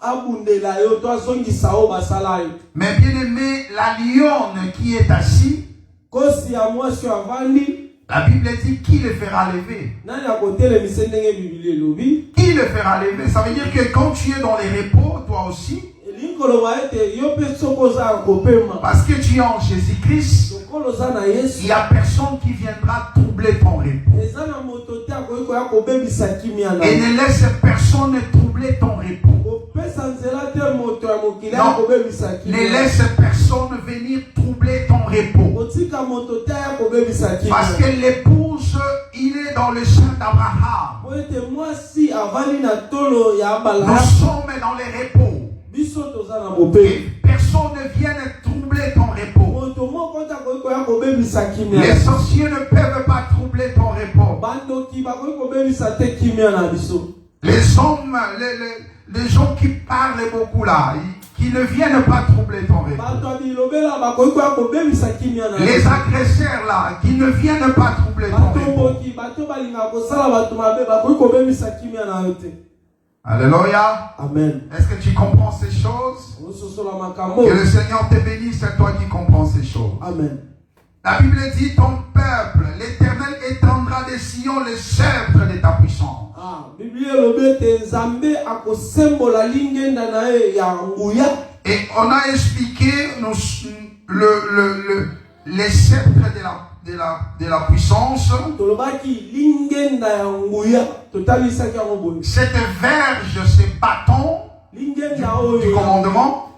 S1: abundela yo to azongisa o basala yo.
S2: Mais bien-aimé, la lionne qui est assise,
S1: Kosi ya mwasi avandi,
S2: la Bible dit qui le fera lever.
S1: nani akotelemisa ndenge Biblia elobi?
S2: Qui le fera lever? Ça veut dire que quand tu es dans les repos, toi aussi,
S1: Elingi koloba ete yo pe soko oza kopema.
S2: parce que tu es en Jésus-Christ,
S1: Lokolo oza na Yesu,
S2: il n'y a personne qui viendra troubler ton repos.
S1: eza na moto te akoki koya kobebisa kimia na
S2: Et
S1: yo.
S2: ne laisse personne troubler ton repos.
S1: Kopesa nzela te moto ya mokili
S2: Non.
S1: akobebisa
S2: Ne
S1: kimia.
S2: laisse personne venir troubler ton repos.
S1: Kotika moto te aya kobebisa
S2: Parce
S1: kimia.
S2: que l'épouse, il est dans le sein d'Abraham.
S1: Po ete mwasi avandi na tolo ya
S2: Nous
S1: Abraham,
S2: sommes dans les repos.
S1: biso toza na bopeyi.
S2: Et personne ne vienne troubler ton repos.
S1: Moto moko te akoki koya kobebisa kimia.
S2: Les sorciers ne peuvent pas troubler ton repos.
S1: Bandoki bakoki kobebisa te kimia na biso.
S2: Les hommes, les gens qui parlent beaucoup là, qui ne viennent pas troubler ton repos.
S1: Bato ya bilobela bakoki koya kobebisa kimia na
S2: Les
S1: biso.
S2: agresseurs là, qui ne viennent pas troubler ton
S1: Bato
S2: repos.
S1: mboki, bato balingaka kosala bato mabe bakoki kobebisa kimia na yo te.
S2: Alléluia.
S1: Amen.
S2: Est-ce que tu comprends ces choses?
S1: Ososola makambo.
S2: Que le Seigneur te bénisse, c'est toi qui comprends ces choses.
S1: Amen.
S2: La Bible dit, ton peuple, l'Éternel étendra des sillons le sceptre de ta puissance.
S1: Ah, Biblia elobi ete Nzambe akosembola lingenda na ye ya nguya.
S2: Et on a expliqué les sceptres de la puissance.
S1: Tolobaki lingenda ya nguya. Totalisaki yango boye.
S2: Cette verge, ce bâton
S1: Lingenda
S2: du
S1: oyo
S2: commandement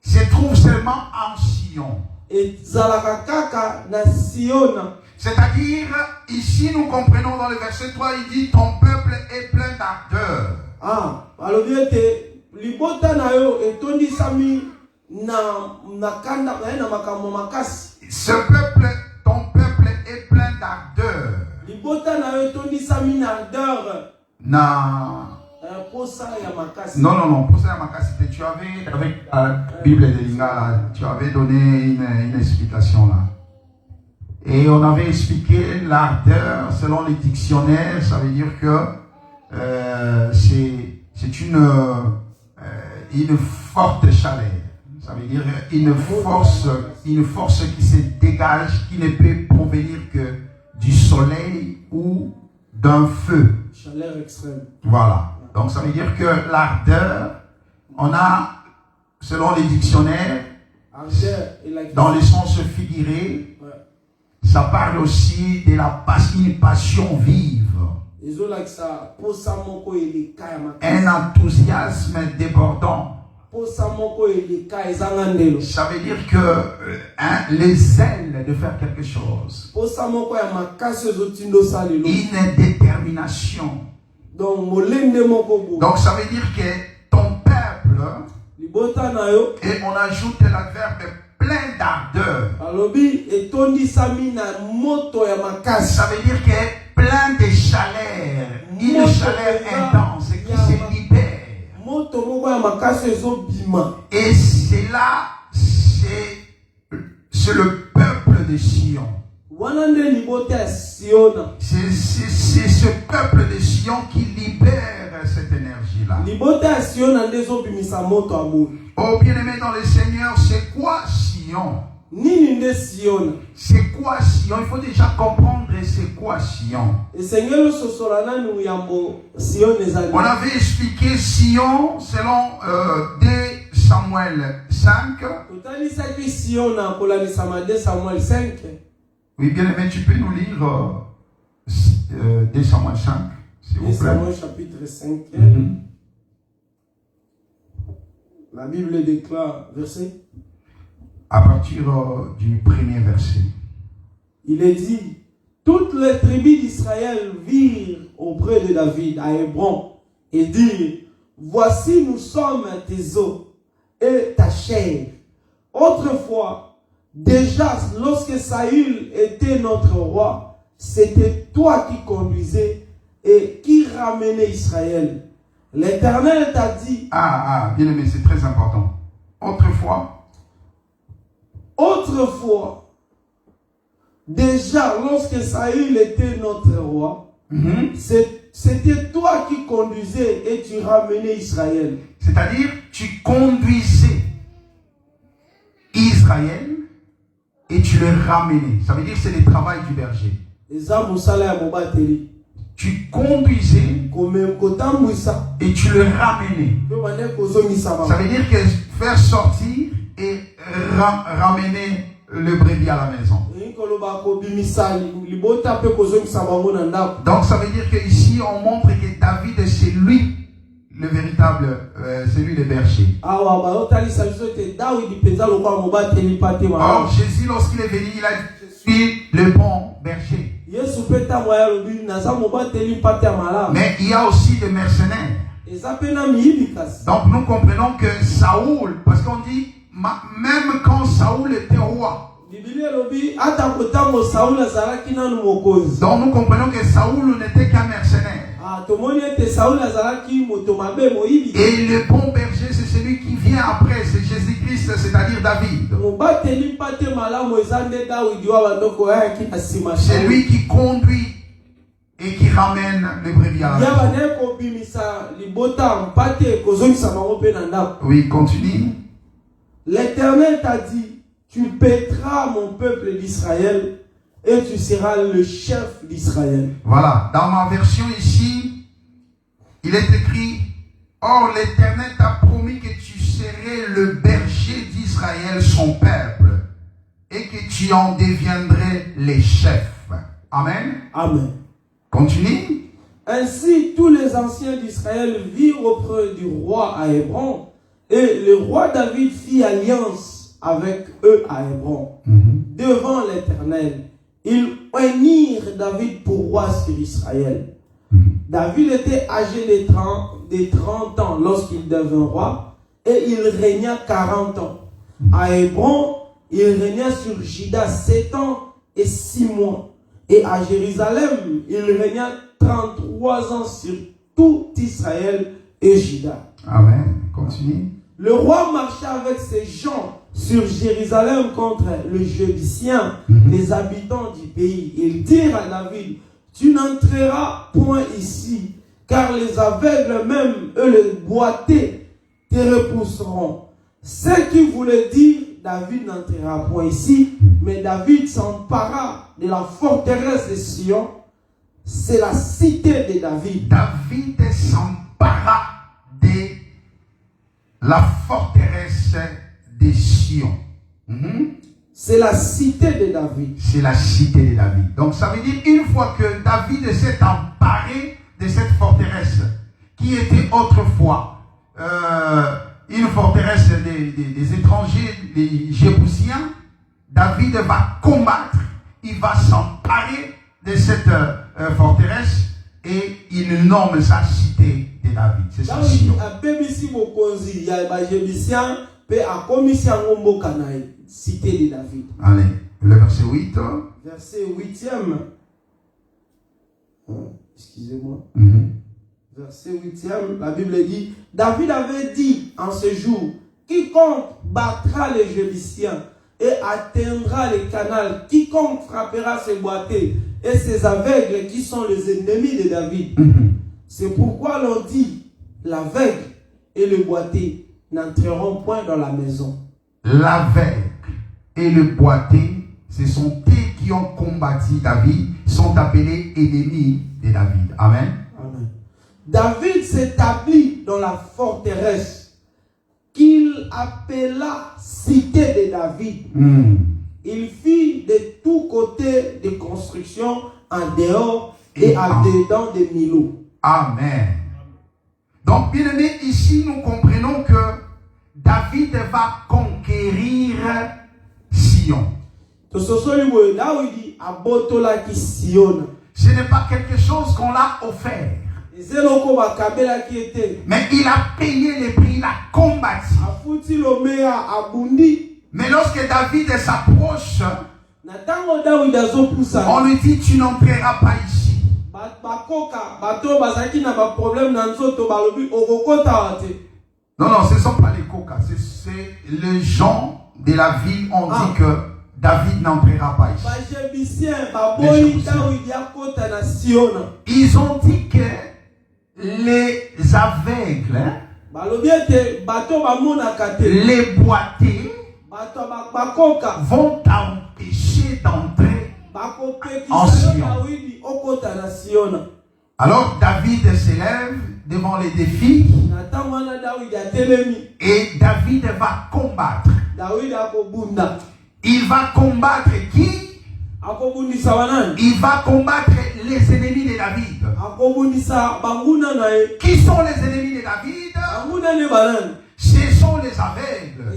S2: se trouve seulement en Sion.
S1: ezalaka kaka na Siona.
S2: C'est-à-dire, ici nous comprenons dans le verset 3, il dit, ton peuple est plein d'ardeur.
S1: Ah, balobi ete libota na yo etondisami na kanda na makambo makasi.
S2: Ce peuple, ton peuple est plein d'ardeur.
S1: Libota na yo etondisami na ardeur. Posa ya makasi.
S2: Non, pour ça, ma cassette, tu avais, avec la Bible de Lingala, tu avais donné une explication là. Et on avait expliqué l'ardeur, selon les dictionnaires, ça veut dire que c'est une forte chaleur. Ça veut dire une force qui se dégage, qui ne peut provenir que du soleil ou d'un feu.
S1: Chaleur extrême.
S2: Voilà. Donc ça veut dire que l'ardeur, on a, selon les dictionnaires, dans le sens figuré, ça parle aussi de une passion vive. Un enthousiasme débordant. Ça veut dire que les ailes de faire quelque chose. Une détermination. Donc ça veut dire que ton peuple, et on ajoute l'adverbe plein d'ardeur. Ça veut dire que plein de chaleur, une chaleur intense qui se libère. Et c'est là, c'est le peuple de Sion. C'est ce peuple de Sion qui libère cette énergie-là. Oh bien-aimé dans le Seigneur, c'est quoi Sion? C'est quoi Sion? Il faut déjà comprendre c'est quoi Sion. On avait expliqué Sion selon 2 Samuel 5. Oui, bien-aimé, tu peux nous lire 2 Samuel 5, s'il vous plaît.
S1: Samuel chapitre 5. La Bible déclare, verset.
S2: À partir du premier verset.
S1: Il est dit, toutes les tribus d'Israël virent auprès de David à Hébron et dirent, voici nous sommes tes eaux et ta chair. Autrefois, déjà, lorsque Saül était notre roi, c'était toi qui conduisais et qui ramenait Israël. L'Éternel t'a dit...
S2: bien aimé, c'est très important.
S1: Autrefois, déjà, lorsque Saül était notre roi, c'était toi qui conduisais et tu ramenais Israël.
S2: C'est-à-dire, tu conduisais Israël et tu le ramenais. Ça veut dire que c'est le travail du berger. Tu conduisais et tu le ramenais. Ça veut dire que faire sortir et ramener le brebis à la maison. Donc ça veut dire que ici on montre que David c'est lui le véritable, c'est lui le berger. Or Jésus lorsqu'il est venu il a dit je suis le bon berger. Mais il y a aussi des mercenaires. Donc nous comprenons que Saoul, parce qu'on dit même quand Saoul était roi. Donc nous comprenons que Saoul n'était qu'un mercenaire. Et le bon berger c'est celui qui vient après, c'est Jésus-Christ, c'est-à-dire David. C'est lui qui conduit et qui ramène les brebis à la maison. Oui, continue.
S1: L'Éternel t'a dit, tu paîtras mon peuple d'Israël et tu seras le chef d'Israël.
S2: Voilà, dans ma version ici, il est écrit, or l'Éternel t'a promis que tu serais le berger d'Israël, son peuple, et que tu en deviendrais les chefs. Amen.
S1: Amen.
S2: Continue.
S1: Ainsi, tous les anciens d'Israël virent auprès du roi à Hébron, et le roi David fit alliance avec eux à Hébron, devant l'Éternel. Ils unirent David pour roi sur Israël. David était âgé de 30 ans lorsqu'il devint roi, et il régna 40 ans. À Hébron, il régna sur Juda 7 ans et 6 mois. Et à Jérusalem, il régna 33 ans sur tout Israël et Juda.
S2: Amen. Continue.
S1: Le roi marcha avec ses gens sur Jérusalem contre les Jébusiens, les habitants du pays. Ils dirent à David, tu n'entreras point ici, car les aveugles même, eux les boités, te repousseront. Ce qui voulait dire, David n'entrera point ici, mais David s'empara de la forteresse de Sion. C'est la cité de David.
S2: David s'empara de la forteresse de Sion.
S1: C'est la cité de David.
S2: C'est la cité de David. Donc ça veut dire une fois que David s'est emparé de cette forteresse qui était autrefois une forteresse des étrangers, des Jébusiens, David va combattre, il va s'emparer de cette forteresse et il nomme sa cité de David. C'est ça.
S1: Cité de David.
S2: Allez, le verset 8.
S1: Verset 8e. Excusez-moi. Verset 8e, la Bible dit, David avait dit en ce jour, quiconque battra les Jébusiens et atteindra les canals, quiconque frappera ses boités et ses aveugles qui sont les ennemis de David. C'est pourquoi l'on dit, l'aveugle et le boité n'entreront point dans la maison.
S2: L'aveugle et le boité, ce sont eux qui ont combattu David, sont appelés ennemis de David. Amen.
S1: Amen. David s'établit dans la forteresse qu'il appela cité de David. Il fit de tous côtés des constructions en dehors et en dedans de Milo.
S2: Amen. Donc, bien aimé, ici nous comprenons que David va conquérir Sion. Ce n'est pas quelque chose qu'on l'a offert. Mais il a payé le prix, il a combattu. Mais lorsque David s'approche, on lui dit tu n'entreras pas ici. Non, ce ne sont pas les coca, c'est les gens de la ville ont dit que David n'entrera pas ici. Ils ont dit que les aveugles, les boités vont t'empêcher d'entrer en Sion. Alors David s'élève devant les défis et David va combattre. Il va combattre qui? Il va combattre les ennemis de David. Qui sont les ennemis de David? Ce sont les aveugles.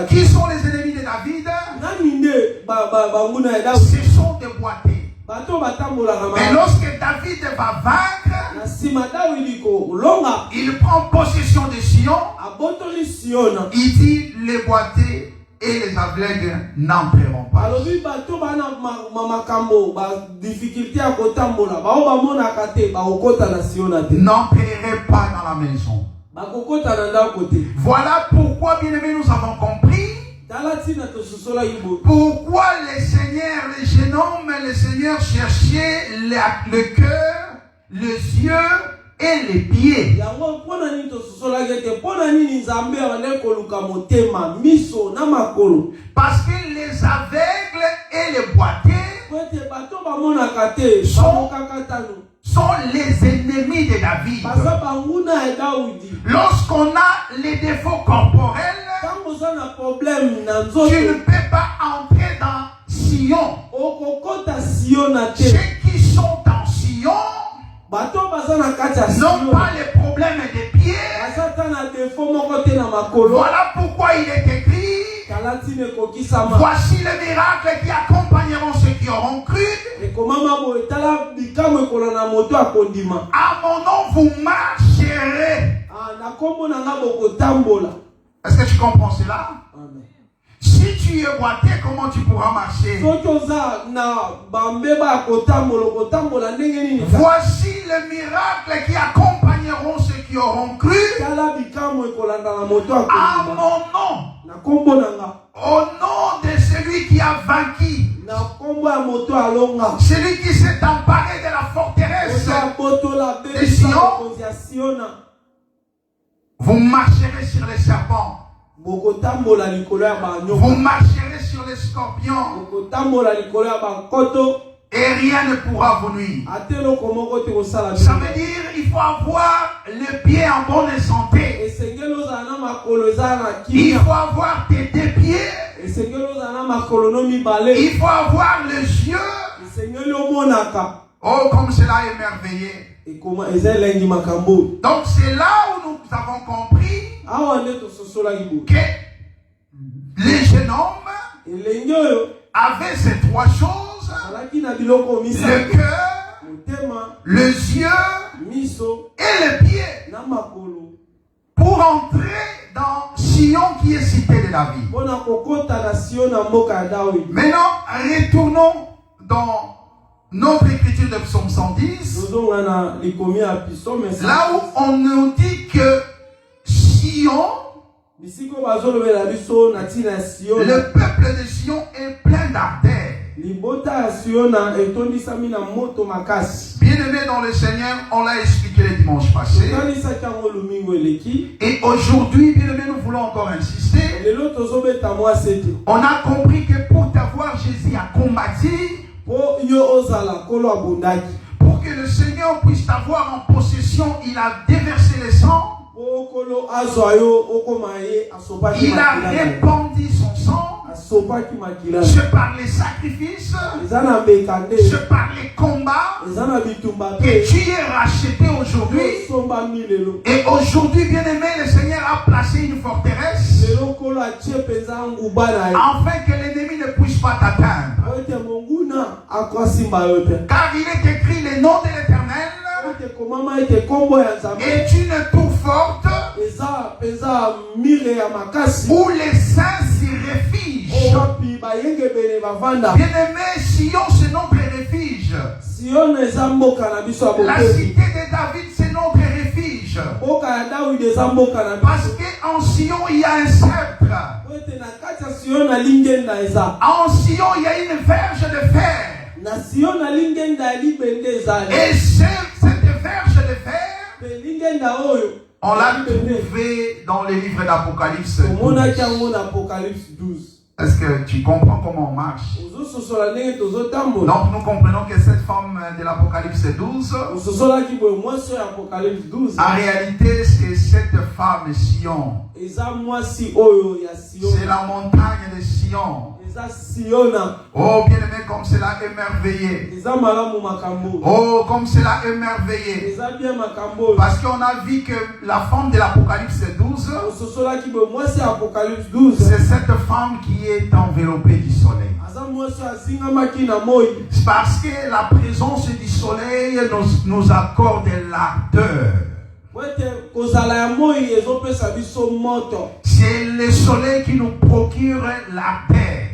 S2: Qui sont les ennemis de David? Ce sont des boités. Mais lorsque David va vaincre, il prend possession de Sion. Il dit les boités et les aveugles n'entreront pas. N'entrerez pas dans la maison. Voilà pourquoi, bien-aimés, nous avons compris pourquoi les seigneurs, les jeunes hommes, les seigneurs cherchaient le cœur, les yeux et les pieds. Parce que les aveugles et les boités sont les ennemis de David. Lorsqu'on a les défauts corporels, tu ne peux pas entrer dans Sion. Ceux qui sont en Sion n'ont pas les problèmes des pieds. Voilà pourquoi il est écrit: voici les miracles qui accompagneront ceux qui auront cru. À mon nom vous marcherez. Est-ce que tu comprends cela? Amen. Si tu es boité, comment tu pourras marcher? Voici les miracles qui accompagneront ceux qui auront cru. À mon nom. Au nom de celui qui a vaincu. Celui qui s'est emparé de la forteresse de Sion. Vous marcherez sur les serpents. Vous marcherez sur les scorpions. Et rien ne pourra vous nuire. Ça veut dire il faut avoir le pied en bonne santé. Il faut avoir tes deux pieds. Il faut avoir les yeux. Oh, comme cela est merveilleux. Donc c'est là où nous avons compris que les jeunes hommes avaient ces trois choses: le cœur, les yeux et les pieds, pour entrer dans Sion qui est cité de David. Maintenant, retournons dans notre écriture de Psaume 110, là où on nous dit que Sion, le peuple de Sion est plein d'ardeur. Bien-aimés dans le Seigneur, on l'a expliqué le dimanche passé. Et aujourd'hui, bien-aimés, nous voulons encore insister. On a compris que pour t'avoir, Jésus a combattu. Pour que le Seigneur puisse t'avoir en possession, il a déversé le sang. Il a répandu son sang. Je parle des sacrifices. Je parle des combats. Que tu es racheté aujourd'hui. Et aujourd'hui, bien-aimé, le Seigneur a placé une forteresse afin que l'ennemi ne puisse pas t'atteindre. Car il est écrit le nom de l'Éternel est une tour forte où les saints s'y réfugient. Bien-aimé, Sion, c'est notre refuge. La cité de David, c'est notre refuge. Parce qu'en Sion, il y a un sceptre. En Sion, il y a une verge de fer. Et cette verge de fer, on l'a trouvé dans les livres d'Apocalypse 12. Est-ce que tu comprends comment on marche? Donc nous comprenons que cette femme de l'Apocalypse 12, en réalité c'est cette femme Sion. C'est la montagne de Sion. Oh bien-aimé, comme cela émerveillé. Oh comme cela émerveillé. Parce qu'on a vu que la femme de l'Apocalypse 12, c'est cette femme qui est enveloppée du soleil. Parce que la présence du soleil nous accorde l'ardeur. C'est le soleil qui nous procure l'ardeur.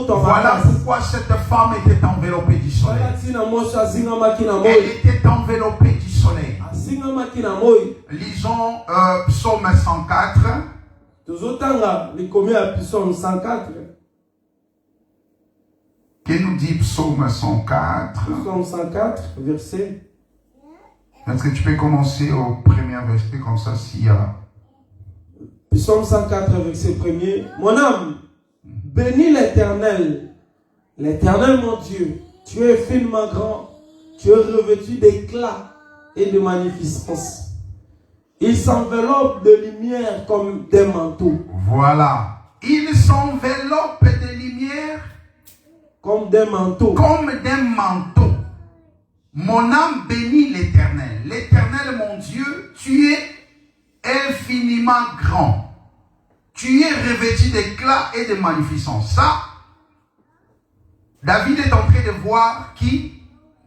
S2: Voilà pourquoi cette femme était enveloppée du soleil. Elle était enveloppée du soleil. Lisons Psaume 104. Que nous dit Psaume 104?
S1: Psaume 104, verset.
S2: Est-ce que tu peux commencer au premier verset comme ça s'il y a...
S1: Psaume 104, verset 1er. Mon âme, bénis l'Éternel. L'Éternel, mon Dieu, tu es infiniment grand. Tu es revêtu d'éclat et de magnificence. Il s'enveloppe de lumière comme des manteaux.
S2: Voilà. Il s'enveloppe de lumière
S1: comme des manteaux.
S2: Comme des manteaux. Mon âme bénit l'Éternel. L'Éternel, mon Dieu, tu es infiniment grand. Tu es revêtu d'éclat et de magnificence. Ça, David est en train de voir qui?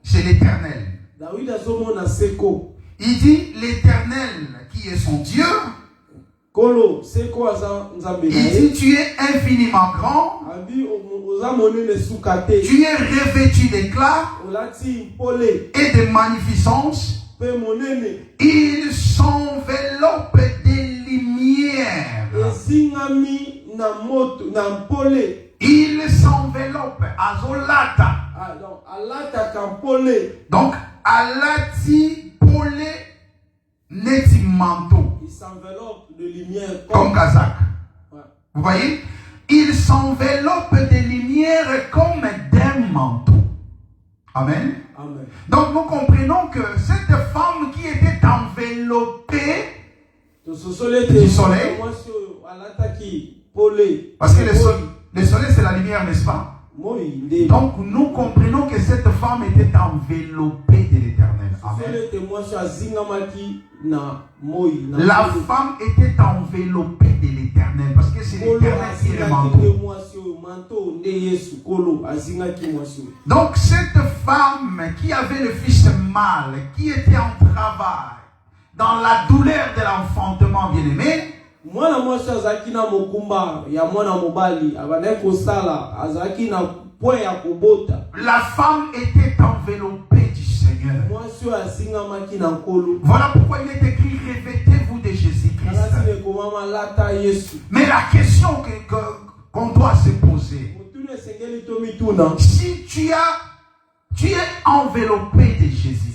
S2: C'est l'Éternel. Il dit l'Éternel qui est son Dieu. Il dit tu es infiniment grand. Tu es revêtu d'éclat et de magnificence. Il s'enveloppe de lumière. Il s'enveloppe azolata. Donc alati pole neti manteau.
S1: Il s'enveloppe de lumière
S2: comme Kazakh.
S1: Ouais.
S2: Vous voyez? Il s'enveloppe de lumière comme d'un manteau. Amen.
S1: Amen.
S2: Donc nous comprenons que cette femme qui était enveloppée du soleil, parce que le soleil c'est la lumière, n'est-ce pas? Donc nous comprenons que cette femme était enveloppée de l'Éternel. Amen. La femme était enveloppée de l'Éternel parce que c'est l'Éternel qui est le manteau. Donc cette femme qui avait le fils mâle, qui était en travail, dans la douleur de l'enfantement bien-aimé, la femme était enveloppée du Seigneur. Voilà pourquoi il est écrit revêtez-vous de Jésus-Christ. Mais la question qu'on doit se poser, si tu es enveloppé de Jésus-Christ,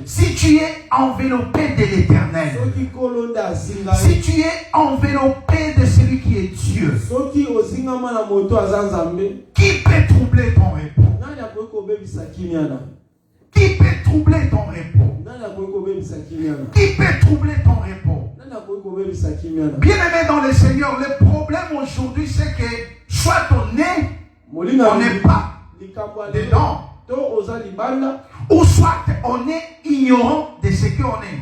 S2: si tu es enveloppé de l'Éternel, si tu es enveloppé de celui qui est Dieu, qui peut troubler ton repos? Qui peut troubler ton repos? Qui peut troubler ton repos? Bien-aimé dans le Seigneur, le problème aujourd'hui c'est que soit on n'est pas dedans, ou soit on est ignorant de ce qu'on est.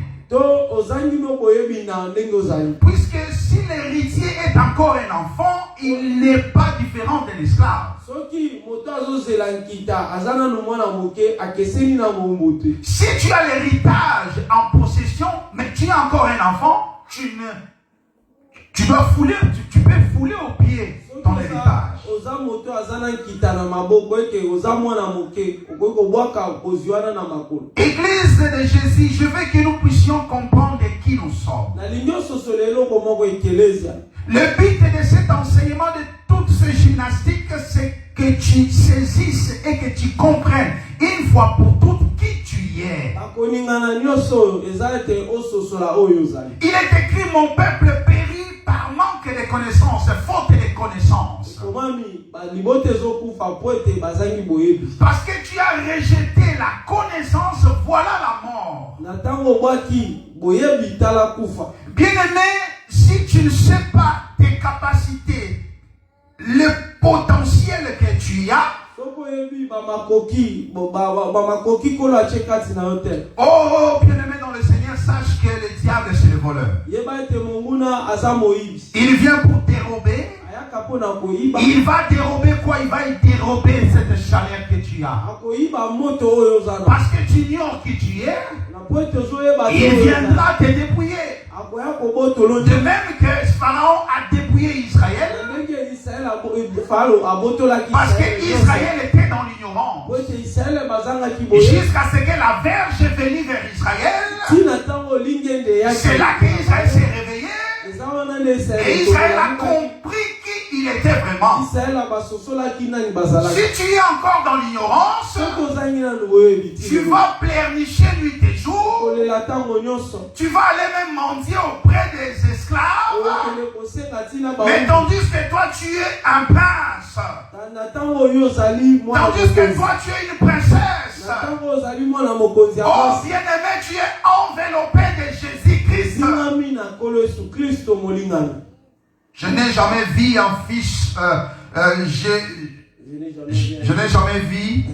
S2: Puisque si l'héritier est encore un enfant, il n'est pas différent d'un esclave. Si tu as l'héritage en possession, mais tu es encore un enfant, tu dois fouler, tu peux fouler au pied ton héritage. Église de Jésus, je veux que nous puissions comprendre qui nous sommes. Le but de cet enseignement, de toute cette gymnastique, c'est que tu saisisses et que tu comprennes une fois pour toutes qui tu es. Il est écrit, mon peuple périt par manque de connaissances, faute de connaissances. Parce que tu as rejeté la connaissance, voilà la mort. Bien-aimé, si tu ne sais pas tes capacités, le potentiel que tu as, oh, bien-aimé dans le Seigneur, sache que le diable c'est le voleur. Il vient pour dérober. Il va dérober quoi? Il va dérober cette chaleur que tu as. Parce que tu ignores qui tu es. Il viendra te dépouiller. De même que Pharaon a dépouillé Israël. Parce que Israël était dans l'ignorance. Jusqu'à ce que la verge est venue vers Israël. C'est là qu'Israël s'est réveillé. Et Israël a compris qui il était vraiment. Si tu es encore dans l'ignorance, tu vas pleurnicher nuit et jour. Tu vas aller même mendier auprès des esclaves. Mais tandis que toi tu es un prince. Tandis que toi tu es une princesse. Oh bien-aimé, tu es enveloppé de Jésus-Christ. Je n'ai jamais vu un fils, je n'ai jamais vu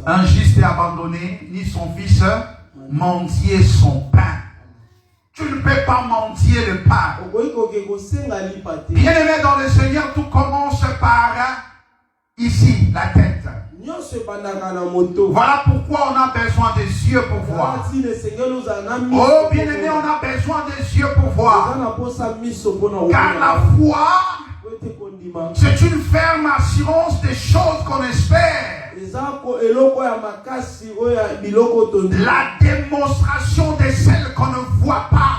S2: un juste et abandonné, ni son fils mendier son pain. Tu ne peux pas mendier le pain. Bien-aimé dans le Seigneur, tout commence par ici, la tête. Voilà pourquoi on a besoin des yeux pour voir. Oh bien-aimé, on a besoin des yeux pour voir. Car la foi, c'est une ferme assurance des choses qu'on espère. La démonstration de celles qu'on ne voit pas.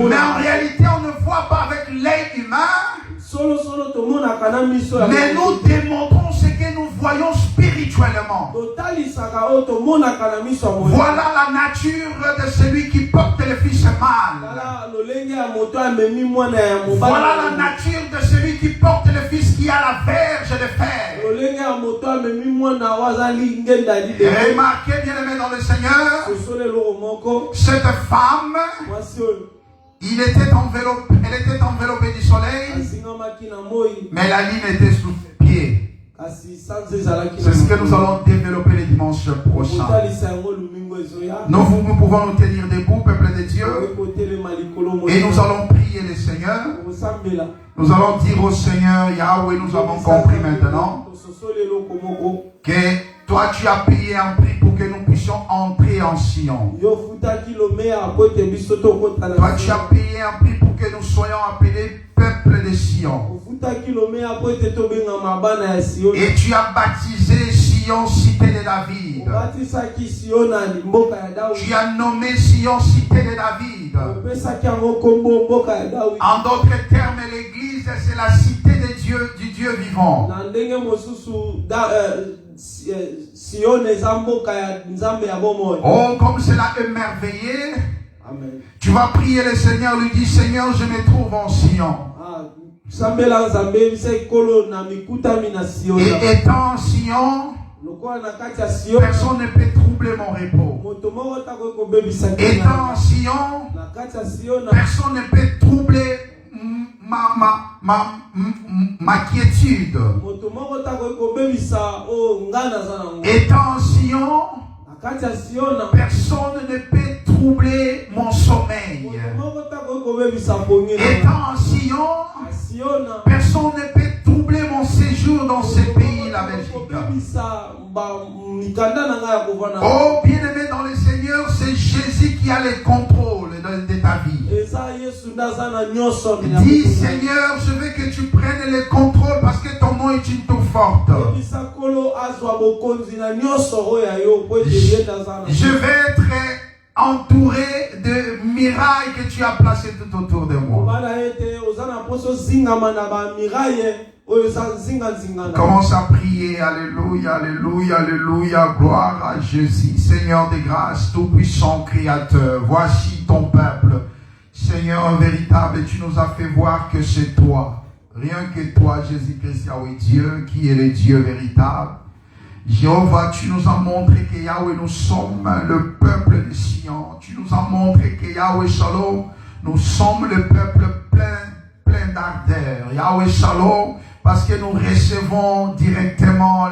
S2: Mais en réalité, on ne voit pas avec l'œil humain. Mais nous démontrons ce que nous voyons spirituellement. Voilà la nature de celui qui porte le fils mâle. Voilà la nature de celui qui porte le fils qui a la verge de fer. Et remarquez, bien-aimé dans le Seigneur, cette femme, elle était enveloppée du soleil, mais la lune était sous ses pieds. C'est ce que nous allons développer les dimanches prochains. Nous pouvons nous tenir debout, peuple de Dieu, et nous allons prier le Seigneur. Nous allons dire au Seigneur, Yahweh, nous avons compris maintenant que toi tu as payé un prix pour que nous puissions entrer en Sion. Toi tu as payé un prix pour que nous soyons appelés peuple de Sion. Et tu as baptisé Sion, cité de David. Tu as nommé Sion, cité de David. En d'autres termes, l'église c'est la cité de Dieu, du Dieu vivant. Oh, comme cela est merveilleux. Amen. Tu vas prier le Seigneur, lui dis Seigneur, je me trouve en Sion. Et étant en Sion, personne ne peut troubler mon repos. Étant en Sion, personne ne peut troubler ma quiétude. Étant en Sion, personne ne peut troubler mon sommeil. Étant en Sion, personne ne peut troubler mon séjour dans ce pays, la Belgique. Oh, bien-aimé dans le Seigneur, c'est Jésus qui a le contrôle de Dis Seigneur, je veux que tu prennes le contrôle parce que ton nom est une tour forte. Je vais être entouré de murailles que tu as placées tout autour de moi. Commence à prier, alléluia, alléluia, alléluia, gloire à Jésus. Seigneur de grâce, tout-puissant Créateur, voici ton peuple. Seigneur véritable, tu nous as fait voir que c'est toi, rien que toi, Jésus-Christ, Yahweh Dieu, qui est le Dieu véritable. Jéhovah, tu nous as montré que Yahweh, nous sommes le peuple de Sion. Tu nous as montré que Yahweh Shalom, nous sommes le peuple plein d'ardeur. Yahweh Shalom, parce que nous recevons directement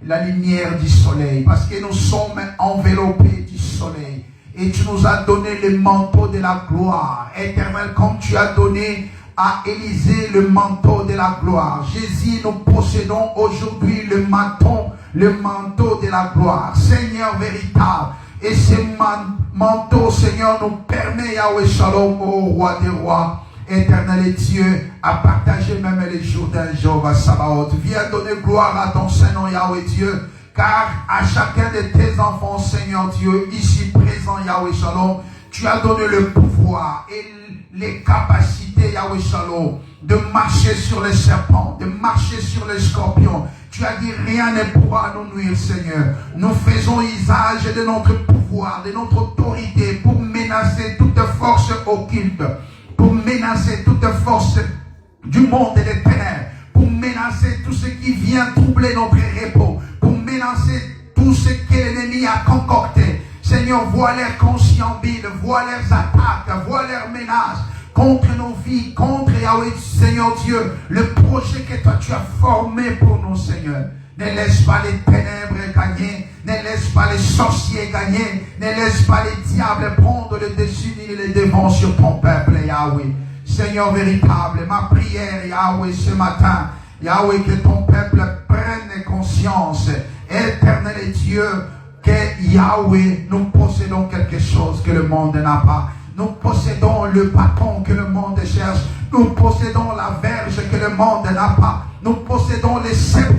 S2: la lumière du soleil, parce que nous sommes enveloppés du soleil. Et tu nous as donné le manteau de la gloire. Éternel, comme tu as donné à Élisée le manteau de la gloire. Jésus, nous possédons aujourd'hui le manteau de la gloire. Seigneur véritable. Et ce manteau, Seigneur, nous permet, Yahweh Shalom, au roi des rois, éternel et Dieu, à partager même les jours d'un Jéhovah Sabaoth. Viens donner gloire à ton Saint-Nom, Yahweh Dieu. Car à chacun de tes enfants, Seigneur Dieu, ici présent, Yahweh Shalom, tu as donné le pouvoir et les capacités, Yahweh Shalom, de marcher sur les serpents, de marcher sur les scorpions. Tu as dit, rien ne pourra nous nuire, Seigneur. Nous faisons usage de notre pouvoir, de notre autorité pour menacer toute force occulte, pour menacer toute force du monde et des ténèbres, pour menacer tout ce qui vient troubler notre repos, pour menacer tout ce que l'ennemi a concocté. Seigneur, vois leurs consciences, vois leurs attaques, vois leurs menaces contre nos vies, contre Yahweh, Seigneur Dieu, le projet que toi tu as formé pour nous, Seigneur. Ne laisse pas les ténèbres gagner, ne laisse pas les sorciers gagner, ne laisse pas les diables prendre le dessus ni le devant sur ton peuple, Yahweh. Seigneur véritable, ma prière, Yahweh, ce matin, Yahweh, que ton peuple prenne conscience, éternel Dieu, que Yahweh, nous possédons quelque chose que le monde n'a pas. Nous possédons le bâton que le monde cherche. Nous possédons la verge que le monde n'a pas. Nous possédons les sceptres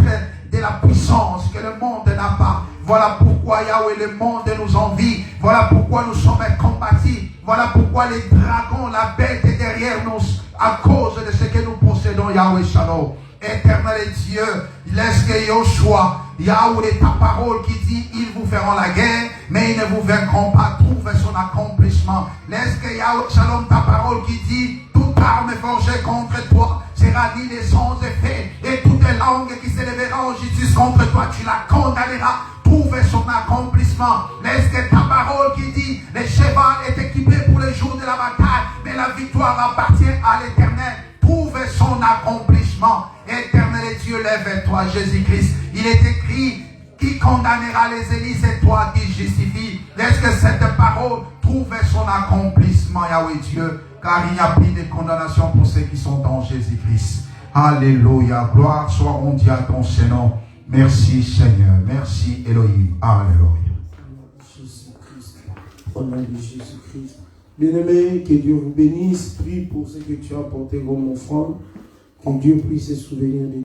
S2: de la puissance que le monde n'a pas. Voilà pourquoi Yahweh, le monde nous envie. Voilà pourquoi nous sommes combattus. Voilà pourquoi les dragons, la bête est derrière nous à cause de ce que nous possédons, Yahweh Shalom. Éternel Dieu, laisse que Yoshua, Yahweh, ta parole qui dit, ils vous feront la guerre, mais ils ne vous vaincront pas, trouve son accomplissement. Laisse que Yahweh Shalom, ta parole qui dit, toute arme forgée contre toi sera née sans effet, et toute langue qui s'élèvera en justice contre toi, tu la condamneras. Trouve son accomplissement. Laisse que ta parole qui dit, le cheval est équipé pour le jour de la bataille, mais la victoire appartient à l'Éternel. Trouve son accomplissement. Éternel Dieu, lève-toi, Jésus-Christ. Il est écrit, qui condamnera les Élis, c'est toi qui justifie. Laisse que cette parole trouve son accomplissement, Yahweh Dieu, car il n'y a plus de condamnation pour ceux qui sont dans Jésus-Christ. Alléluia. Gloire soit rendue à ton Saint-Nom. Merci Seigneur. Merci Elohim. Alléluia.
S1: Jésus-Christ. Au nom de Jésus-Christ. Bien-aimé, que Dieu vous bénisse. Prie pour ce que tu as apporté comme offrande. Que Dieu puisse se souvenir de